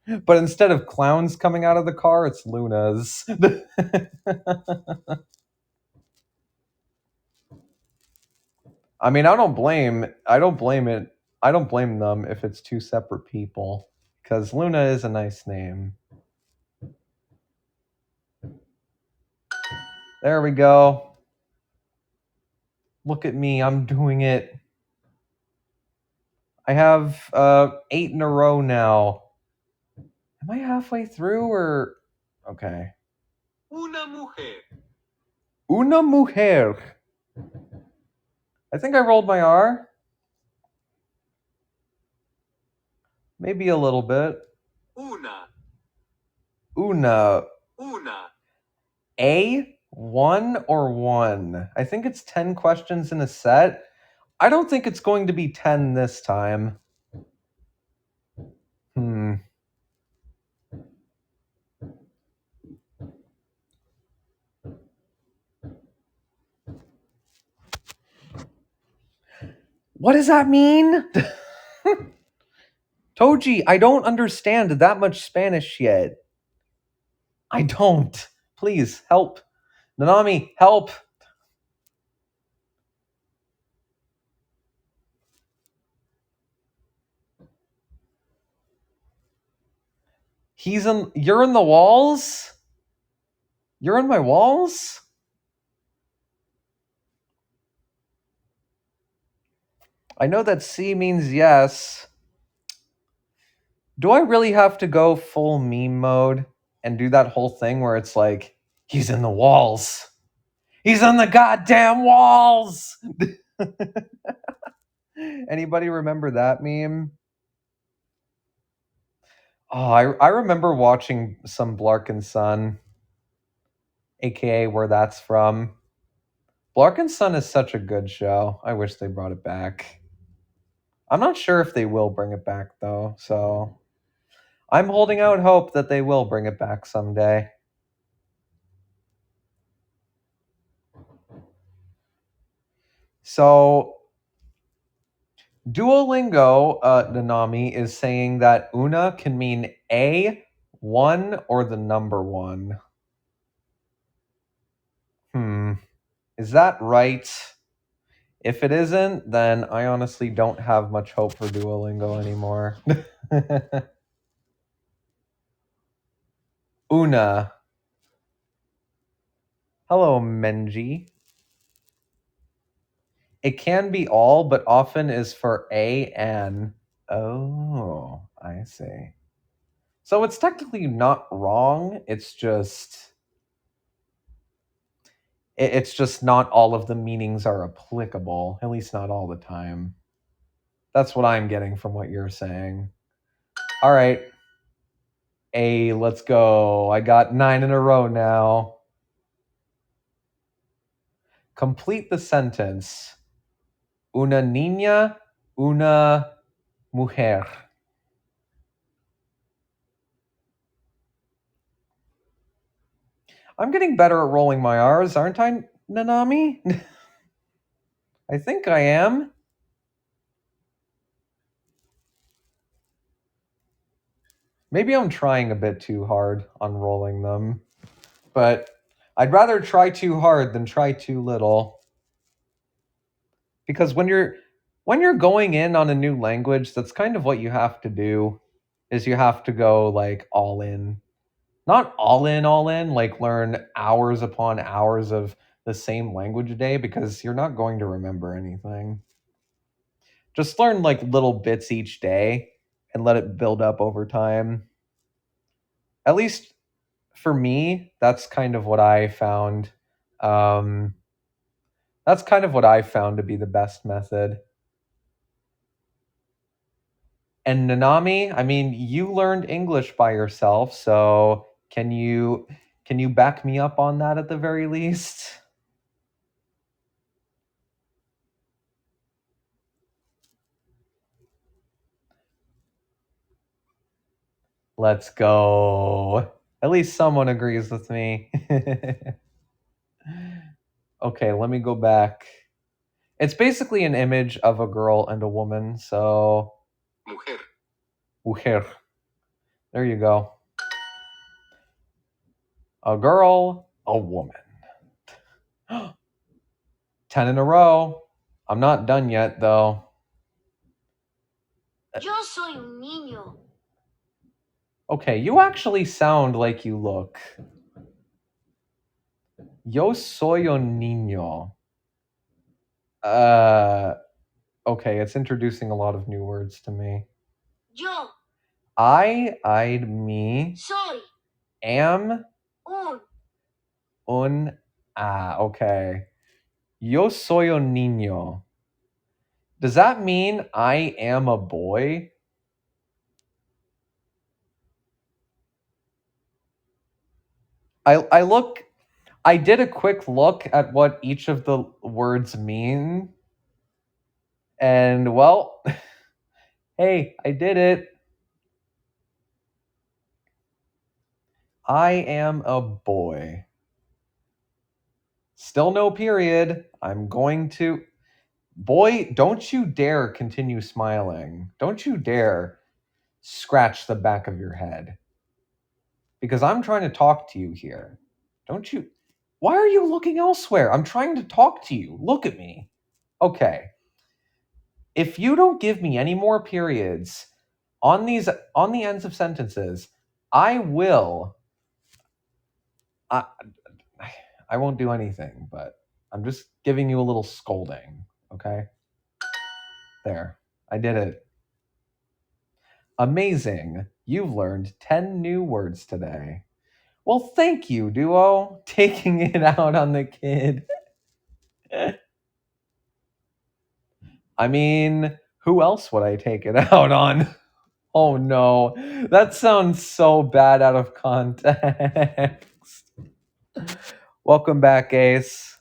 But instead of clowns coming out of the car, it's Lunas. I mean, I don't blame them if it's two separate people, because Luna is a nice name. There we go. Look at me, I'm doing it. I have 8 in a row now. Am I halfway through or okay? Una mujer. Una mujer. I think I rolled my R. Maybe a little bit. Una. Una. Una. A? One or one? I think it's 10 questions in a set. I don't think it's going to be 10 this time. What does that mean? Toji, I don't understand that much Spanish yet. I don't. Please, help. Nanami, help. You're in the walls? You're in my walls? I know that C means yes. Do I really have to go full meme mode and do that whole thing where it's like, he's in the walls? He's on the goddamn walls! Anybody remember that meme? Oh, I remember watching some Blark and Son, aka where that's from. Blark and Son is such a good show. I wish they brought it back. I'm not sure if they will bring it back though, so I'm holding out hope that they will bring it back someday. So Duolingo, Nanami, is saying that una can mean a, one, or the number one. Is that right? If it isn't, then I honestly don't have much hope for Duolingo anymore. Una. Hello, Menji. It can be all, but often is for a, an. Oh, I see. So it's technically not wrong. It's just not all of the meanings are applicable, at least not all the time. That's what I'm getting from what you're saying. All right. A, let's go. I got 9 in a row now. Complete the sentence. Una niña, una mujer. I'm getting better at rolling my R's, aren't I, Nanami? I think I am. Maybe I'm trying a bit too hard on rolling them, but I'd rather try too hard than try too little. Because when you're going in on a new language, that's kind of what you have to do, is you have to go like all in. Not all in, like learn hours upon hours of the same language a day, because you're not going to remember anything. Just learn like little bits each day and let it build up over time. At least for me, that's kind of what I found. That's kind of what I found to be the best method. And Nanami, I mean, you learned English by yourself, so can you back me up on that at the very least? Let's go. At least someone agrees with me. Okay, let me go back. It's basically an image of a girl and a woman, so Mujer. mujer. There you go. A girl, a woman. 10 in a row. I'm not done yet, though. Yo soy un niño. Okay, you actually sound like you look. Yo soy un niño. Okay, it's introducing a lot of new words to me. Yo I'd me, soy am, un. okay. Yo soy un niño. Does that mean I am a boy? I did a quick look at what each of the words mean, and well, hey, I did it. I am a boy. Still no period. I'm going to. Boy, don't you dare continue smiling. Don't you dare scratch the back of your head. Because I'm trying to talk to you here. Don't you. Why are you looking elsewhere? I'm trying to talk to you. Look at me. Okay. If you don't give me any more periods on the ends of sentences, I will. I, I won't do anything, but I'm just giving you a little scolding, okay? There. I did it. Amazing. You've learned 10 new words today. Well, thank you, Duo, taking it out on the kid. I mean, who else would I take it out on? Oh no, that sounds so bad out of context. Welcome back, Ace.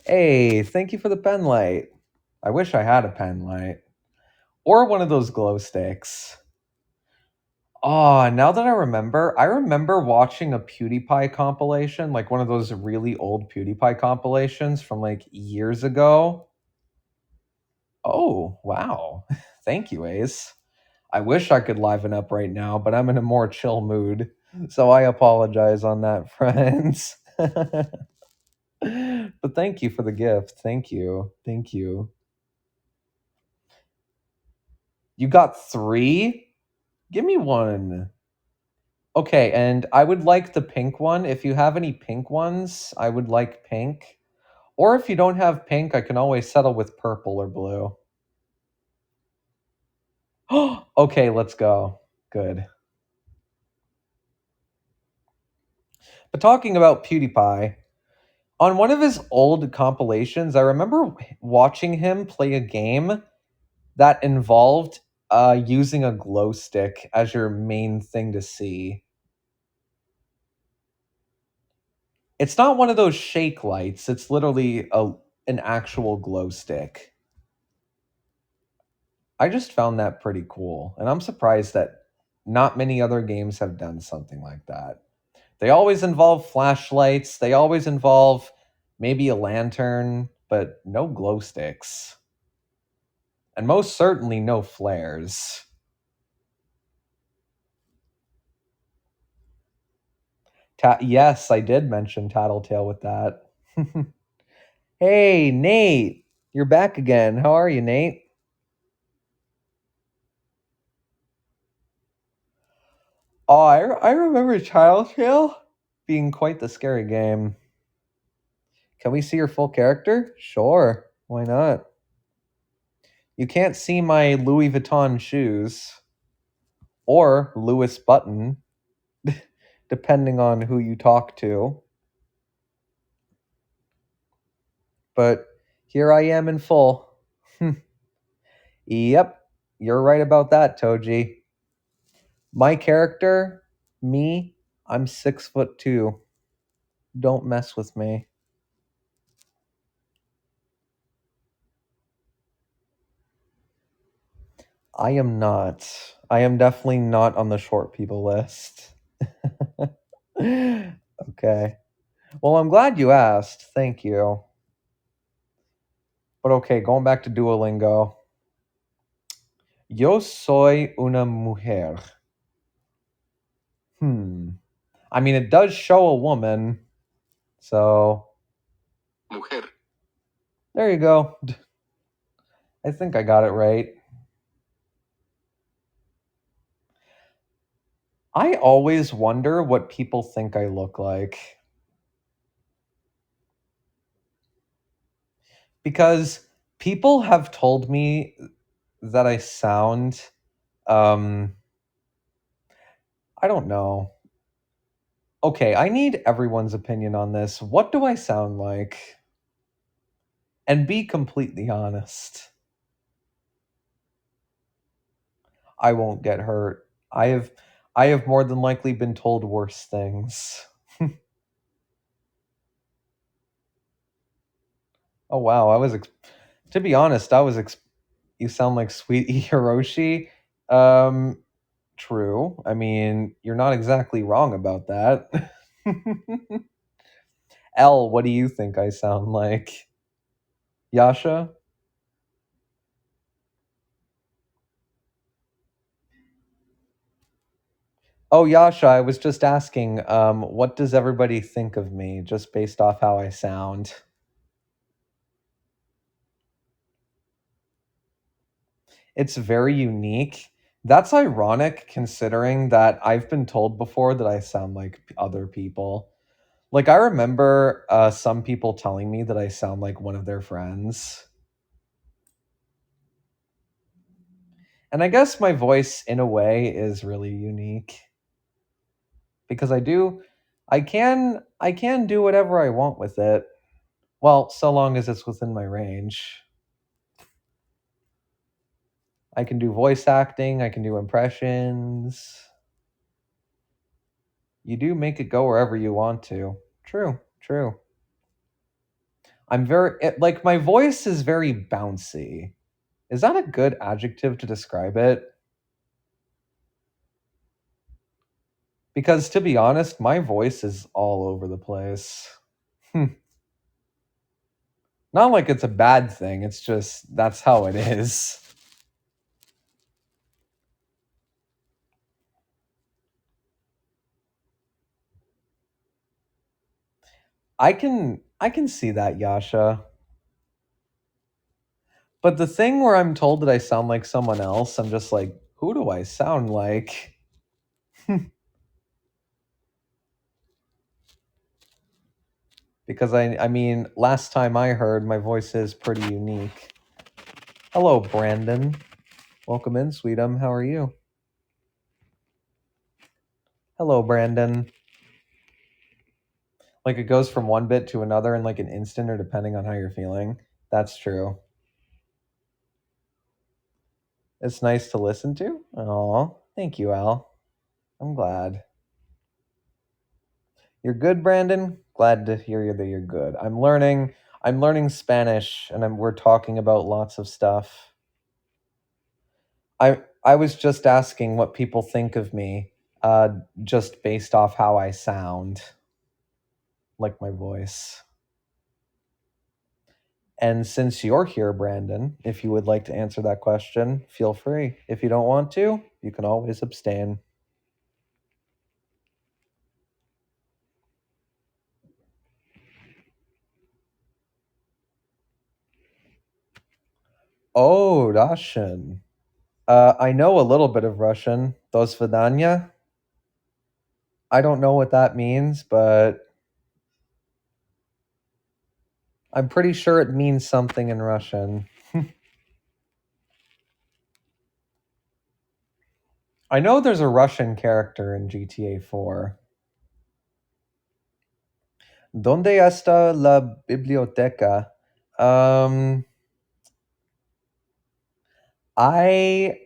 Hey, thank you for the pen light. I wish I had a pen light. Or one of those glow sticks. Oh, now that I remember watching a PewDiePie compilation, like one of those really old PewDiePie compilations from like years ago. Oh, wow. Thank you, Ace. I wish I could liven up right now, but I'm in a more chill mood. So I apologize on that, friends. But thank you for the gift. Thank you. Thank you. You got 3? Give me one. Okay, and I would like the pink one. If you have any pink ones, I would like pink. Or if you don't have pink, I can always settle with purple or blue. Okay, let's go. Good. But talking about PewDiePie, on one of his old compilations, I remember watching him play a game that involved using a glow stick as your main thing to see. It's not one of those shake lights. It's literally an actual glow stick. I just found that pretty cool, and I'm surprised that not many other games have done something like that. They always involve flashlights, they always involve maybe a lantern, but no glow sticks. And most certainly no flares. Yes, I did mention Tattletale with that. Hey, Nate, you're back again. How are you, Nate? Oh, I remember Tattletale being quite the scary game. Can we see your full character? Sure, why not? You can't see my Louis Vuitton shoes or Louis Button, depending on who you talk to. But here I am in full. Yep, you're right about that, Toji. My character, me, I'm 6'2". Don't mess with me. I am not. I am definitely not on the short people list. Okay. Well, I'm glad you asked. Thank you. But okay, going back to Duolingo. Yo soy una mujer. I mean, it does show a woman. So. Mujer. There you go. I think I got it right. I always wonder what people think I look like. Because people have told me that I sound I don't know. Okay, I need everyone's opinion on this. What do I sound like? And be completely honest. I won't get hurt. I have more than likely been told worse things. Oh wow, to be honest, you sound like sweet Hiroshi. Um True. I mean, you're not exactly wrong about that. L, what do you think I sound like? Yasha? Oh, Yasha, I was just asking, what does everybody think of me just based off how I sound? It's very unique. That's ironic considering that I've been told before that I sound like other people. Like, I remember some people telling me that I sound like one of their friends. And I guess my voice, in a way, is really unique because I can do whatever I want with it. Well, so long as it's within my range. I can do voice acting, I can do impressions. You do make it go wherever you want to. True, true. Like my voice is very bouncy. Is that a good adjective to describe it? Because to be honest, my voice is all over the place. Not like it's a bad thing, it's just that's how it is. I can see that, Yasha. But the thing where I'm told that I sound like someone else, I'm just like, who do I sound like? Because I mean, last time I heard, my voice is pretty unique. Hello, Brandon. Welcome in, Sweetum. How are you? Hello, Brandon. Like it goes from one bit to another in like an instant or depending on how you're feeling. That's true. It's nice to listen to. Oh, thank you, Al. I'm glad. You're good, Brandon. Glad to hear that you're good. I'm learning Spanish and we're talking about lots of stuff. I was just asking what people think of me, just based off how I sound, like my voice. And since you're here, Brandon, if you would like to answer that question, feel free. If you don't want to, you can always abstain. Oh, Russian. I know a little bit of Russian. До свидания. I don't know what that means, but I'm pretty sure it means something in Russian. I know there's a Russian character in GTA 4. ¿Dónde está la biblioteca? Um, I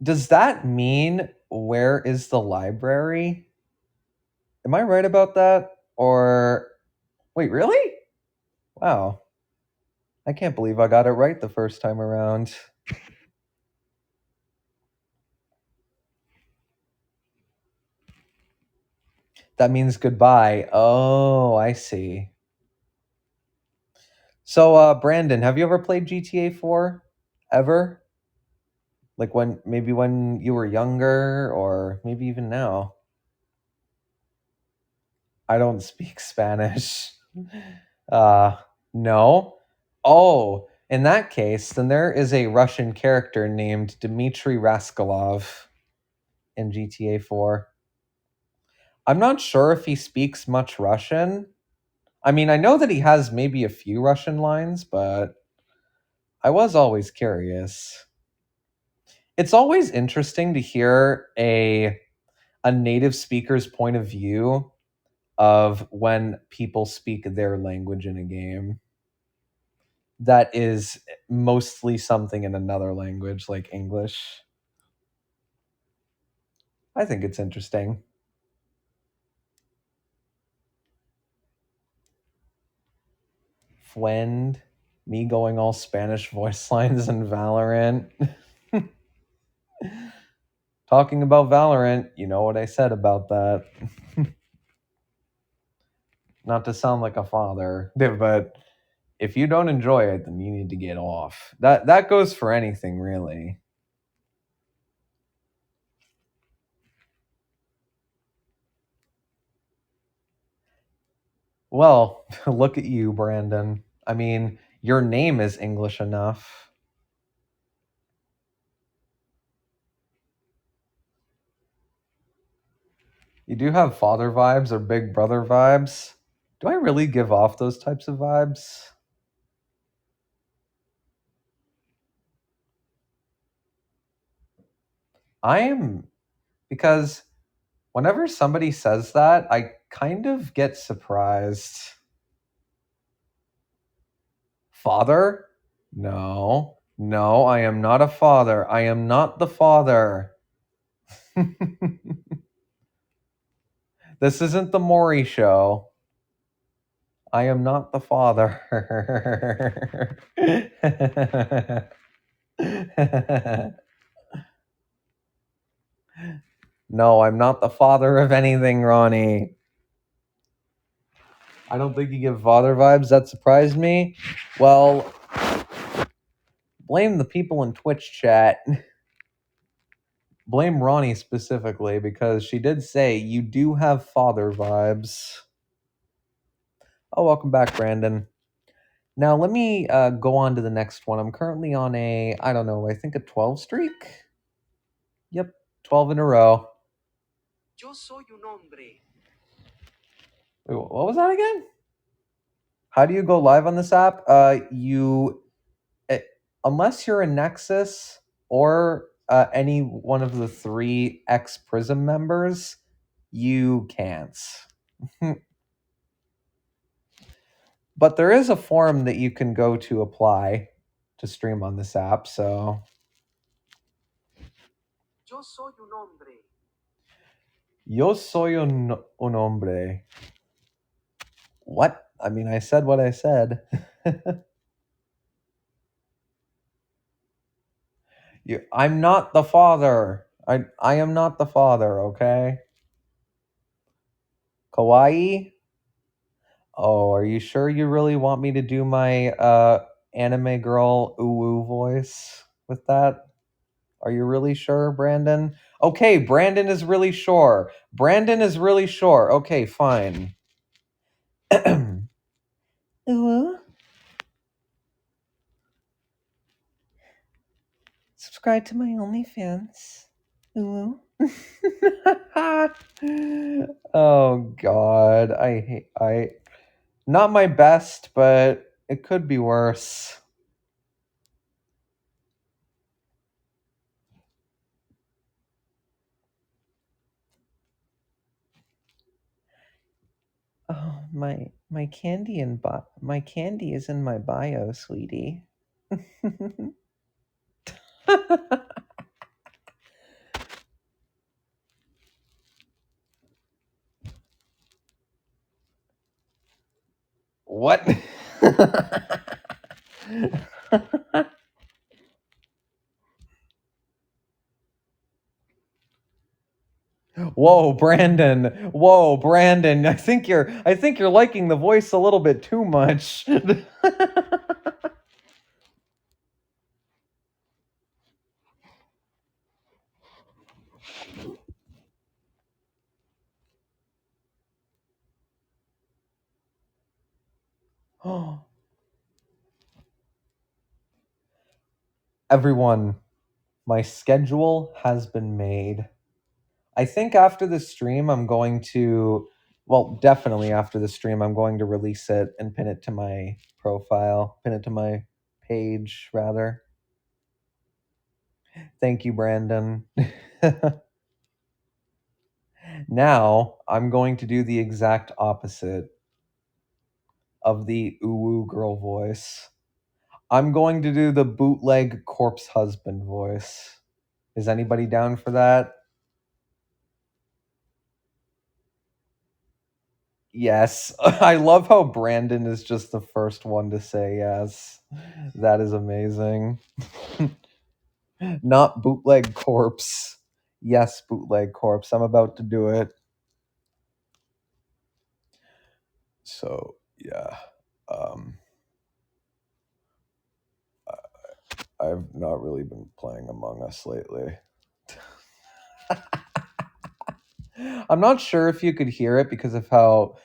Does that mean where is the library? Am I right about that? Or wait, really? Wow. I can't believe I got it right the first time around. That means goodbye. Oh, I see. So, Brandon, have you ever played GTA 4? Ever? Like when you were younger or maybe even now? I don't speak Spanish. Uh, no. Oh, in that case, then there is a Russian character named Dmitry Raskolov in GTA 4. I'm not sure if he speaks much Russian. I mean, I know that he has maybe a few Russian lines, but I was always curious. It's always interesting to hear a native speaker's point of view of when people speak their language in a game that is mostly something in another language like English. I think it's interesting. Friend, me going all Spanish voice lines in Valorant. Talking about Valorant, you know what I said about that. Not to sound like a father, but if you don't enjoy it, then you need to get off. That goes for anything, really. Well, look at you, Brandon. I mean, your name is English enough. You do have father vibes or big brother vibes. Do I really give off those types of vibes? I am, because whenever somebody says that, I kind of get surprised. Father? No. No, I am not a father. I am not the father. This isn't the Maury show. I am not the father. No, I'm not the father of anything, Ronnie. I don't think you give father vibes. That surprised me. Well, blame the people in Twitch chat. Blame Ronnie specifically, because she did say you do have father vibes. Oh, welcome back, Brandon. Now, let me go on to the next one. I'm currently on I don't know, I think a 12 streak? Yep, 12 in a row. Yo soy un hombre. Wait, what was that again? How do you go live on this app? Unless you're a Nexus or any one of the 3 X Prism members, you can't. But there is a forum that you can go to apply to stream on this app, so... Yo soy un hombre. Yo soy un hombre. What? I mean, I said what I said. I'm not the father. I am not the father, okay? Kawaii? Oh, are you sure you really want me to do my anime girl uwu voice with that? Are you really sure, Brandon? Okay, Brandon is really sure. Brandon is really sure. Okay, fine. Uwu? Subscribe to my OnlyFans. Uwu? Oh God, I not my best, but it could be worse. Oh, my candy my candy is in my bio, sweetie. What? Whoa, Brandon. Whoa, Brandon. I think you're liking the voice a little bit too much. Everyone, my schedule has been made. I think after the stream, I'm going to, well, definitely after the stream, I'm going to release it and pin it to my profile, pin it to my page, rather. Thank you, Brandon. Now, I'm going to do the exact opposite of the uwu girl voice. I'm going to do the bootleg corpse husband voice. Is anybody down for that? Yes. I love how Brandon is just the first one to say yes. That is amazing. Not bootleg corpse. Yes, bootleg corpse. I'm about to do it. So, yeah. Um I've not really been playing Among Us lately. I'm not sure if you could hear it because of how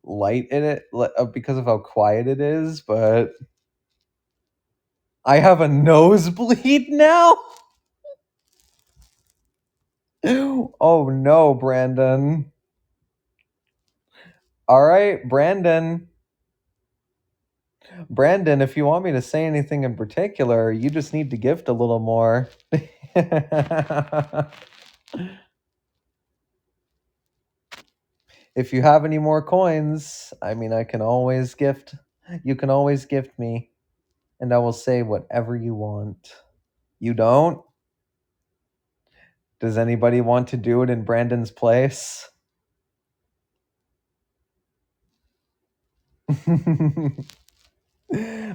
because of how quiet it is, but I have a nosebleed now. Oh no, Brandon. All right, Brandon. Brandon, if you want me to say anything in particular, you just need to gift a little more. If you have any more coins, I mean, I can always gift. You can always gift me, and I will say whatever you want. You don't? Does anybody want to do it in Brandon's place?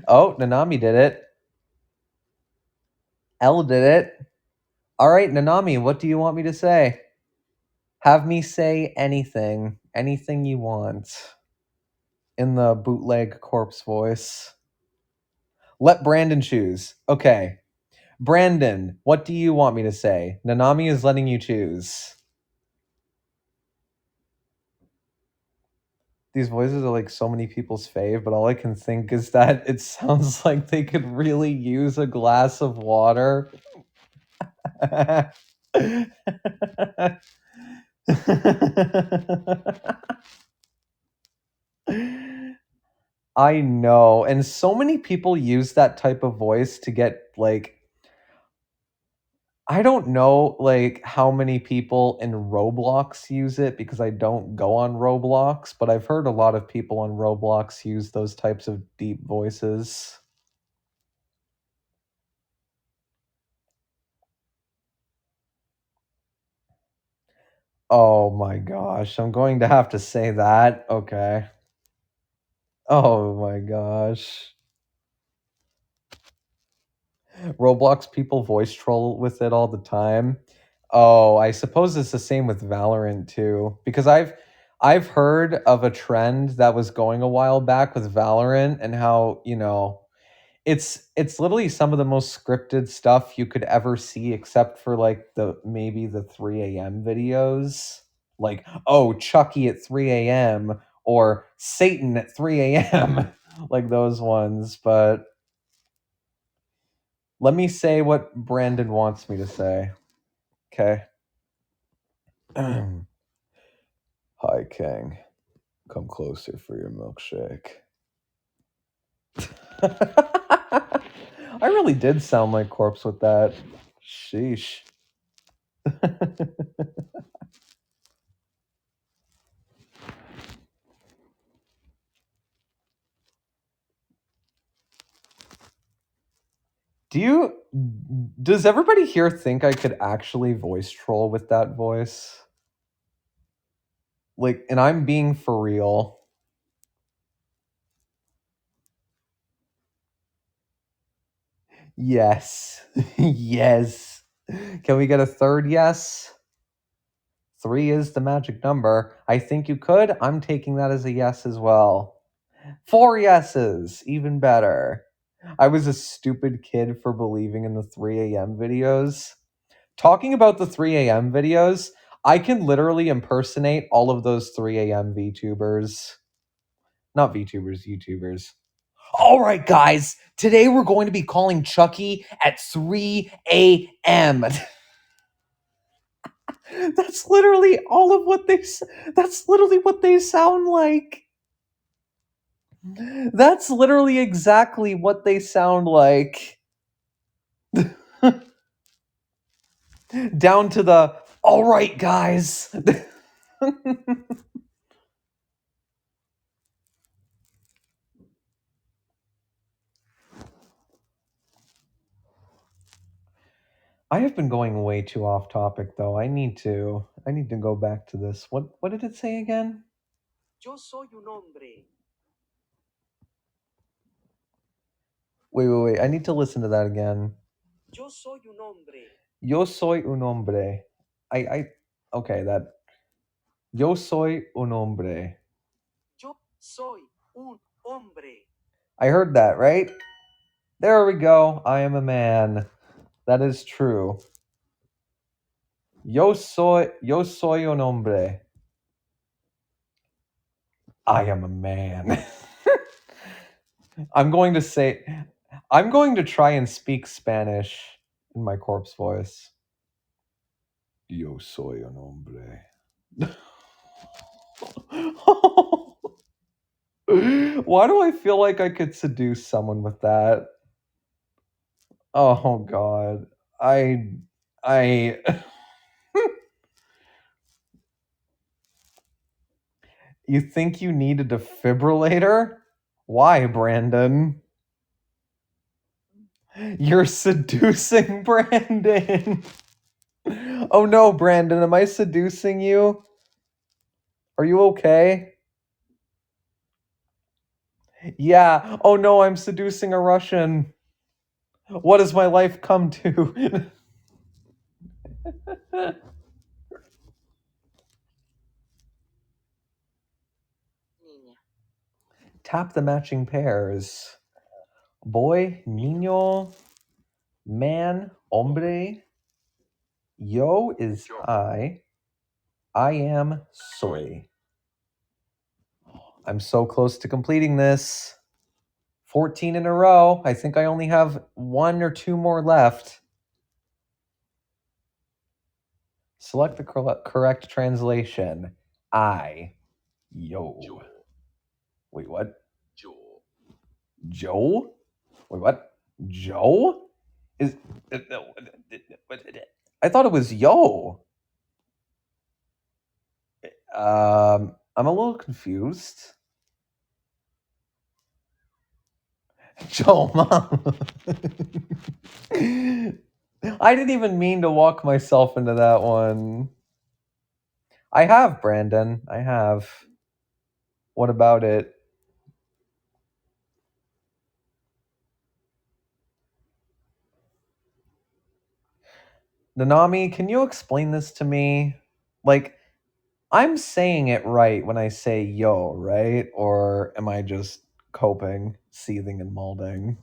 Oh, Nanami did it. L did it. All right, Nanami, what do you want me to say? Have me say anything. Anything you want. In the bootleg corpse voice. Let Brandon choose. Okay. Brandon, what do you want me to say? Nanami is letting you choose. These voices are like so many people's fave, but all I can think is that it sounds like they could really use a glass of water. I know. And so many people use that type of voice to get like I don't know like how many people in Roblox use it because I don't go on Roblox, but I've heard a lot of people on Roblox use those types of deep voices. Oh my gosh, I'm going to have to say that. Okay. Oh my gosh. Roblox people voice troll with it all the time. Oh, I suppose it's the same with Valorant too because I've heard of a trend that was going a while back with Valorant and how, it's literally some of the most scripted stuff you could ever see except for like the 3 a.m. videos. Like, oh, Chucky at 3 a.m. or Satan at 3 a.m. like those ones, but let me say what Brandon wants me to say. Okay. Hi, King. Come closer for your milkshake. I really did sound like Corpse with that. Sheesh. Do you does everybody here think I could actually voice troll with that voice? Like, and I'm being for real. Yes. Yes. Can we get a third yes? 3 is the magic number. I think you could. I'm taking that as a yes as well. 4 yeses, even better. I was a stupid kid for believing in the 3 a.m. videos. Talking about the 3 a.m. videos, I can literally impersonate all of those 3 a.m. VTubers. Not VTubers, YouTubers. All right, guys, today we're going to be calling Chucky at 3 a.m. That's literally all of what that's literally what they sound like. That's literally exactly what they sound like. Down to the all right, guys. I have been going way too off topic though. I need to go back to this. What did it say again? Yo soy un hombre. Wait. I need to listen to that again. Yo soy un hombre. Yo soy un hombre. Okay, that. Yo soy un hombre. Yo soy un hombre. I heard that, right? There we go. I am a man. That is true. Yo soy un hombre. I am a man. I'm going to try and speak Spanish in my corpse voice. Yo soy un hombre. Why do I feel like I could seduce someone with that? Oh god. I You think you need a defibrillator? Why, Brandon? You're seducing Brandon. Oh no, Brandon, am I seducing you? Are you okay? Yeah. Oh no, I'm seducing a Russian. What has my life come to? Niña. Tap the matching pairs. Boy, niño, man, hombre. Yo is I. I am soy. I'm so close to completing this. 14 in a row. I think I only have 1 or 2 more left. Select the correct translation. I. Yo. Wait, what? Joe? Wait, what? Joe? Is I thought it was yo. I'm a little confused. Joe, mom. I didn't even mean to walk myself into that one. I have, Brandon. I have. What about it? Nanami, can you explain this to me? Like, I'm saying it right when I say yo, right? Or am I just coping, seething, and molding?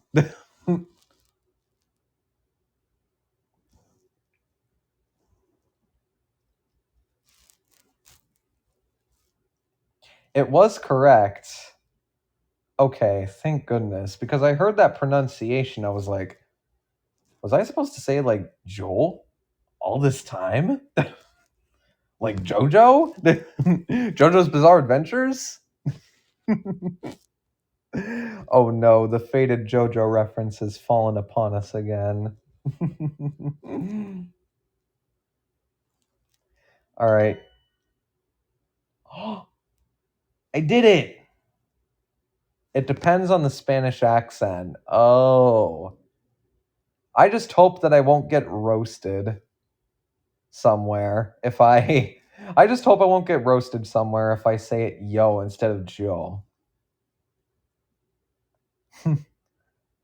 It was correct. Okay, thank goodness. Because I heard that pronunciation, I was like, was I supposed to say, like, Joel all this time? Like JoJo? JoJo's Bizarre Adventures? Oh no, the faded JoJo reference has fallen upon us again. All right. I did it! It depends on the Spanish accent. Oh. I just hope that I won't get roasted somewhere if I. I just hope I won't get roasted somewhere if I say it yo instead of Joe.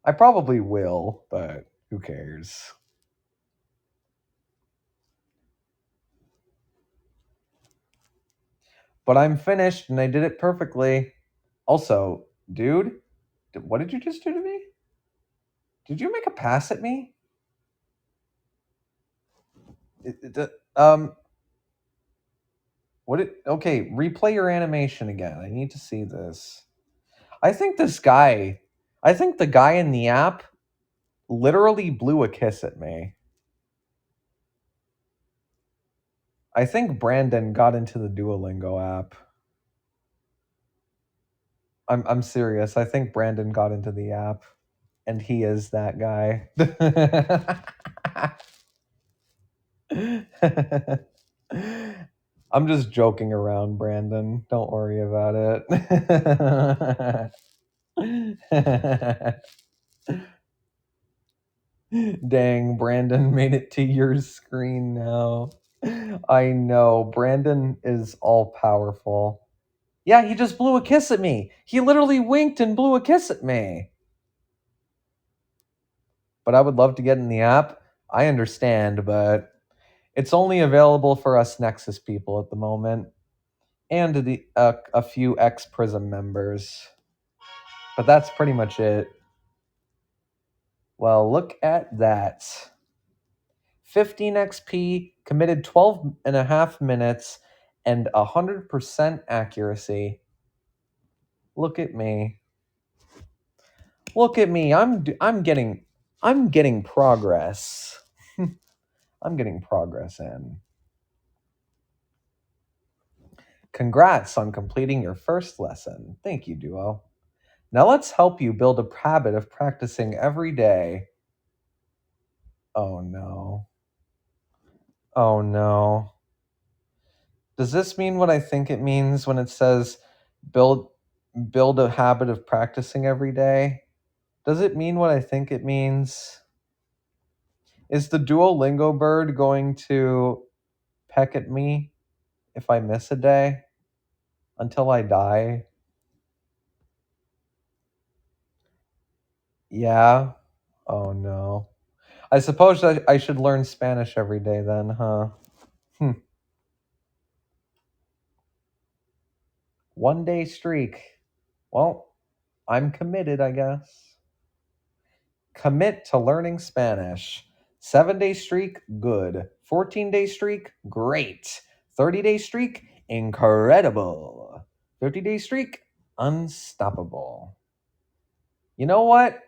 I probably will, but who cares? But I'm finished and I did it perfectly. Also, dude, what did you just do to me? Did you make a pass at me? What did? Okay, replay your animation again. I need to see this. I think this guy, I think the guy in the app literally blew a kiss at me. I think Brandon got into the Duolingo app. I'm serious. I think Brandon got into the app and he is that guy. I'm just joking around, Brandon. Don't worry about it. Dang, Brandon made it to your screen now. I know. Brandon is all powerful. Yeah, he just blew a kiss at me. He literally winked and blew a kiss at me. But I would love to get in the app. I understand, but it's only available for us Nexus people at the moment, and a few X Prism members. But that's pretty much it. Well, look at that. 15 XP, committed 12 and a half minutes, and 100% accuracy. Look at me. Look at me. I'm getting progress. I'm getting progress in. Congrats on completing your first lesson. Thank you, Duo. Now let's help you build a habit of practicing every day. Oh no. Oh no. Does this mean what I think it means when it says build build a habit of practicing every day? Does it mean what I think it means? Is the Duolingo bird going to peck at me if I miss a day until I die? Yeah. Oh no. I suppose I should learn Spanish every day then, huh? Hmm. 1 day streak. Well, I'm committed, I guess. Commit to learning Spanish. 7 day streak, good. 14 day streak, great. 30 day streak, incredible. 50 day streak, unstoppable. You know what?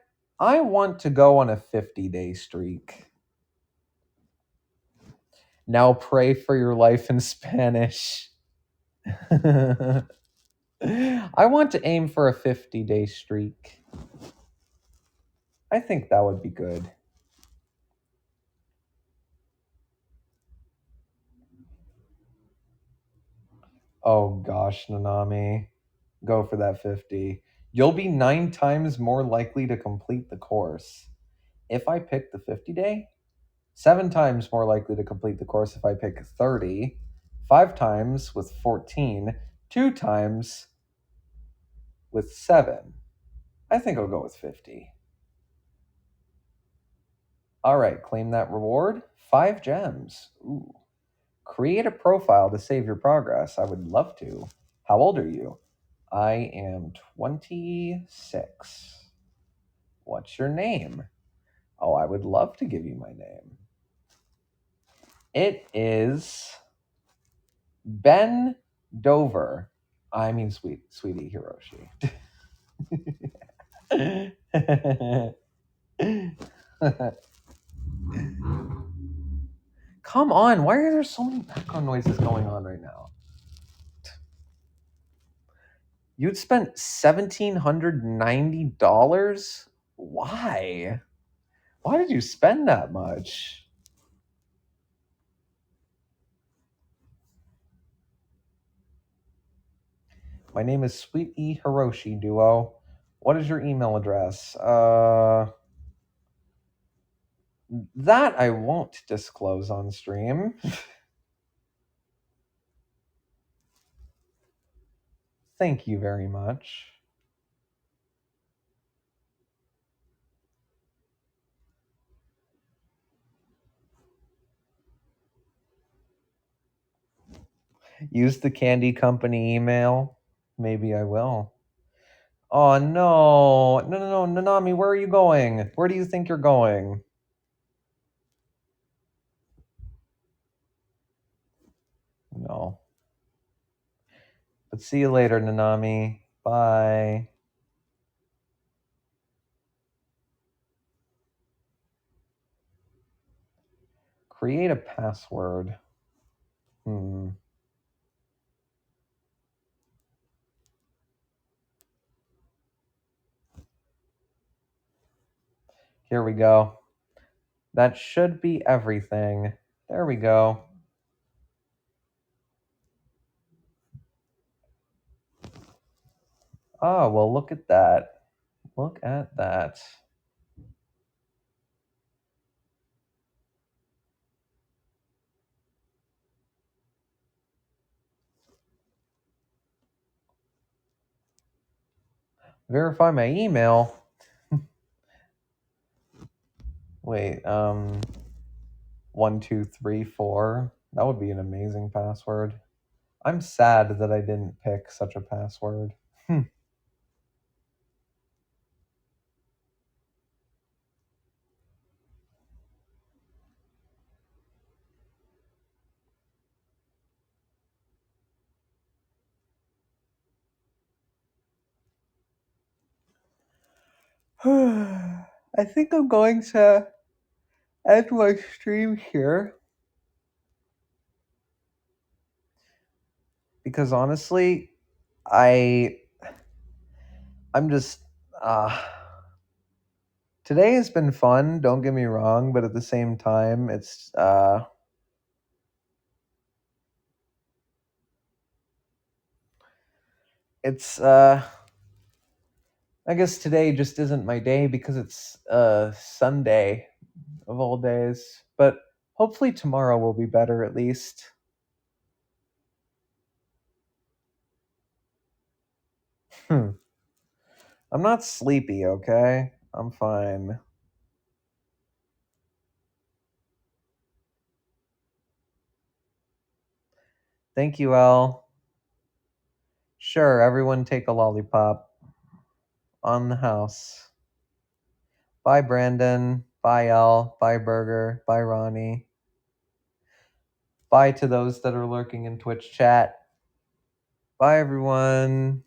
I want to go on a 50 day streak. Now pray for your life in Spanish. I want to aim for a 50 day streak. I think that would be good. Oh gosh, Nanami. Go for that 50. You'll be 9 times more likely to complete the course. If I pick the 50 day, 7 times more likely to complete the course if I pick 30, 5 times with 14, 2 times with 7. I think I'll go with 50. All right, claim that reward. 5 gems. Ooh. Create a profile to save your progress. I would love to. How old are you? I am 26. What's your name? Oh, I would love to give you my name. It is Ben Dover. I mean, sweetie Hiroshi. Come on, why are there so many background noises going on right now? You'd spent $1,790? Why? Why did you spend that much? My name is Sweet E Hiroshi Duo. What is your email address? That I won't disclose on stream. Thank you very much. Use the candy company email. Maybe I will. Oh no. No, Nanami, where are you going? Where do you think you're going? No. But see you later, Nanami. Bye. Create a password. Here we go. That should be everything. There we go. Oh, well, look at that. Look at that. Verify my email. Wait, 1234. That would be an amazing password. I'm sad that I didn't pick such a password. I think I'm going to end my stream here because honestly, I'm just today has been fun, don't get me wrong, but at the same time, it's I guess today just isn't my day because it's Sunday of all days, but hopefully tomorrow will be better at least. I'm not sleepy, okay? I'm fine. Thank you, Elle. Sure, everyone take a lollipop. On the house. Bye, Brandon. Bye, Elle. Bye, Burger. Bye, Ronnie. Bye to those that are lurking in Twitch chat. Bye, everyone.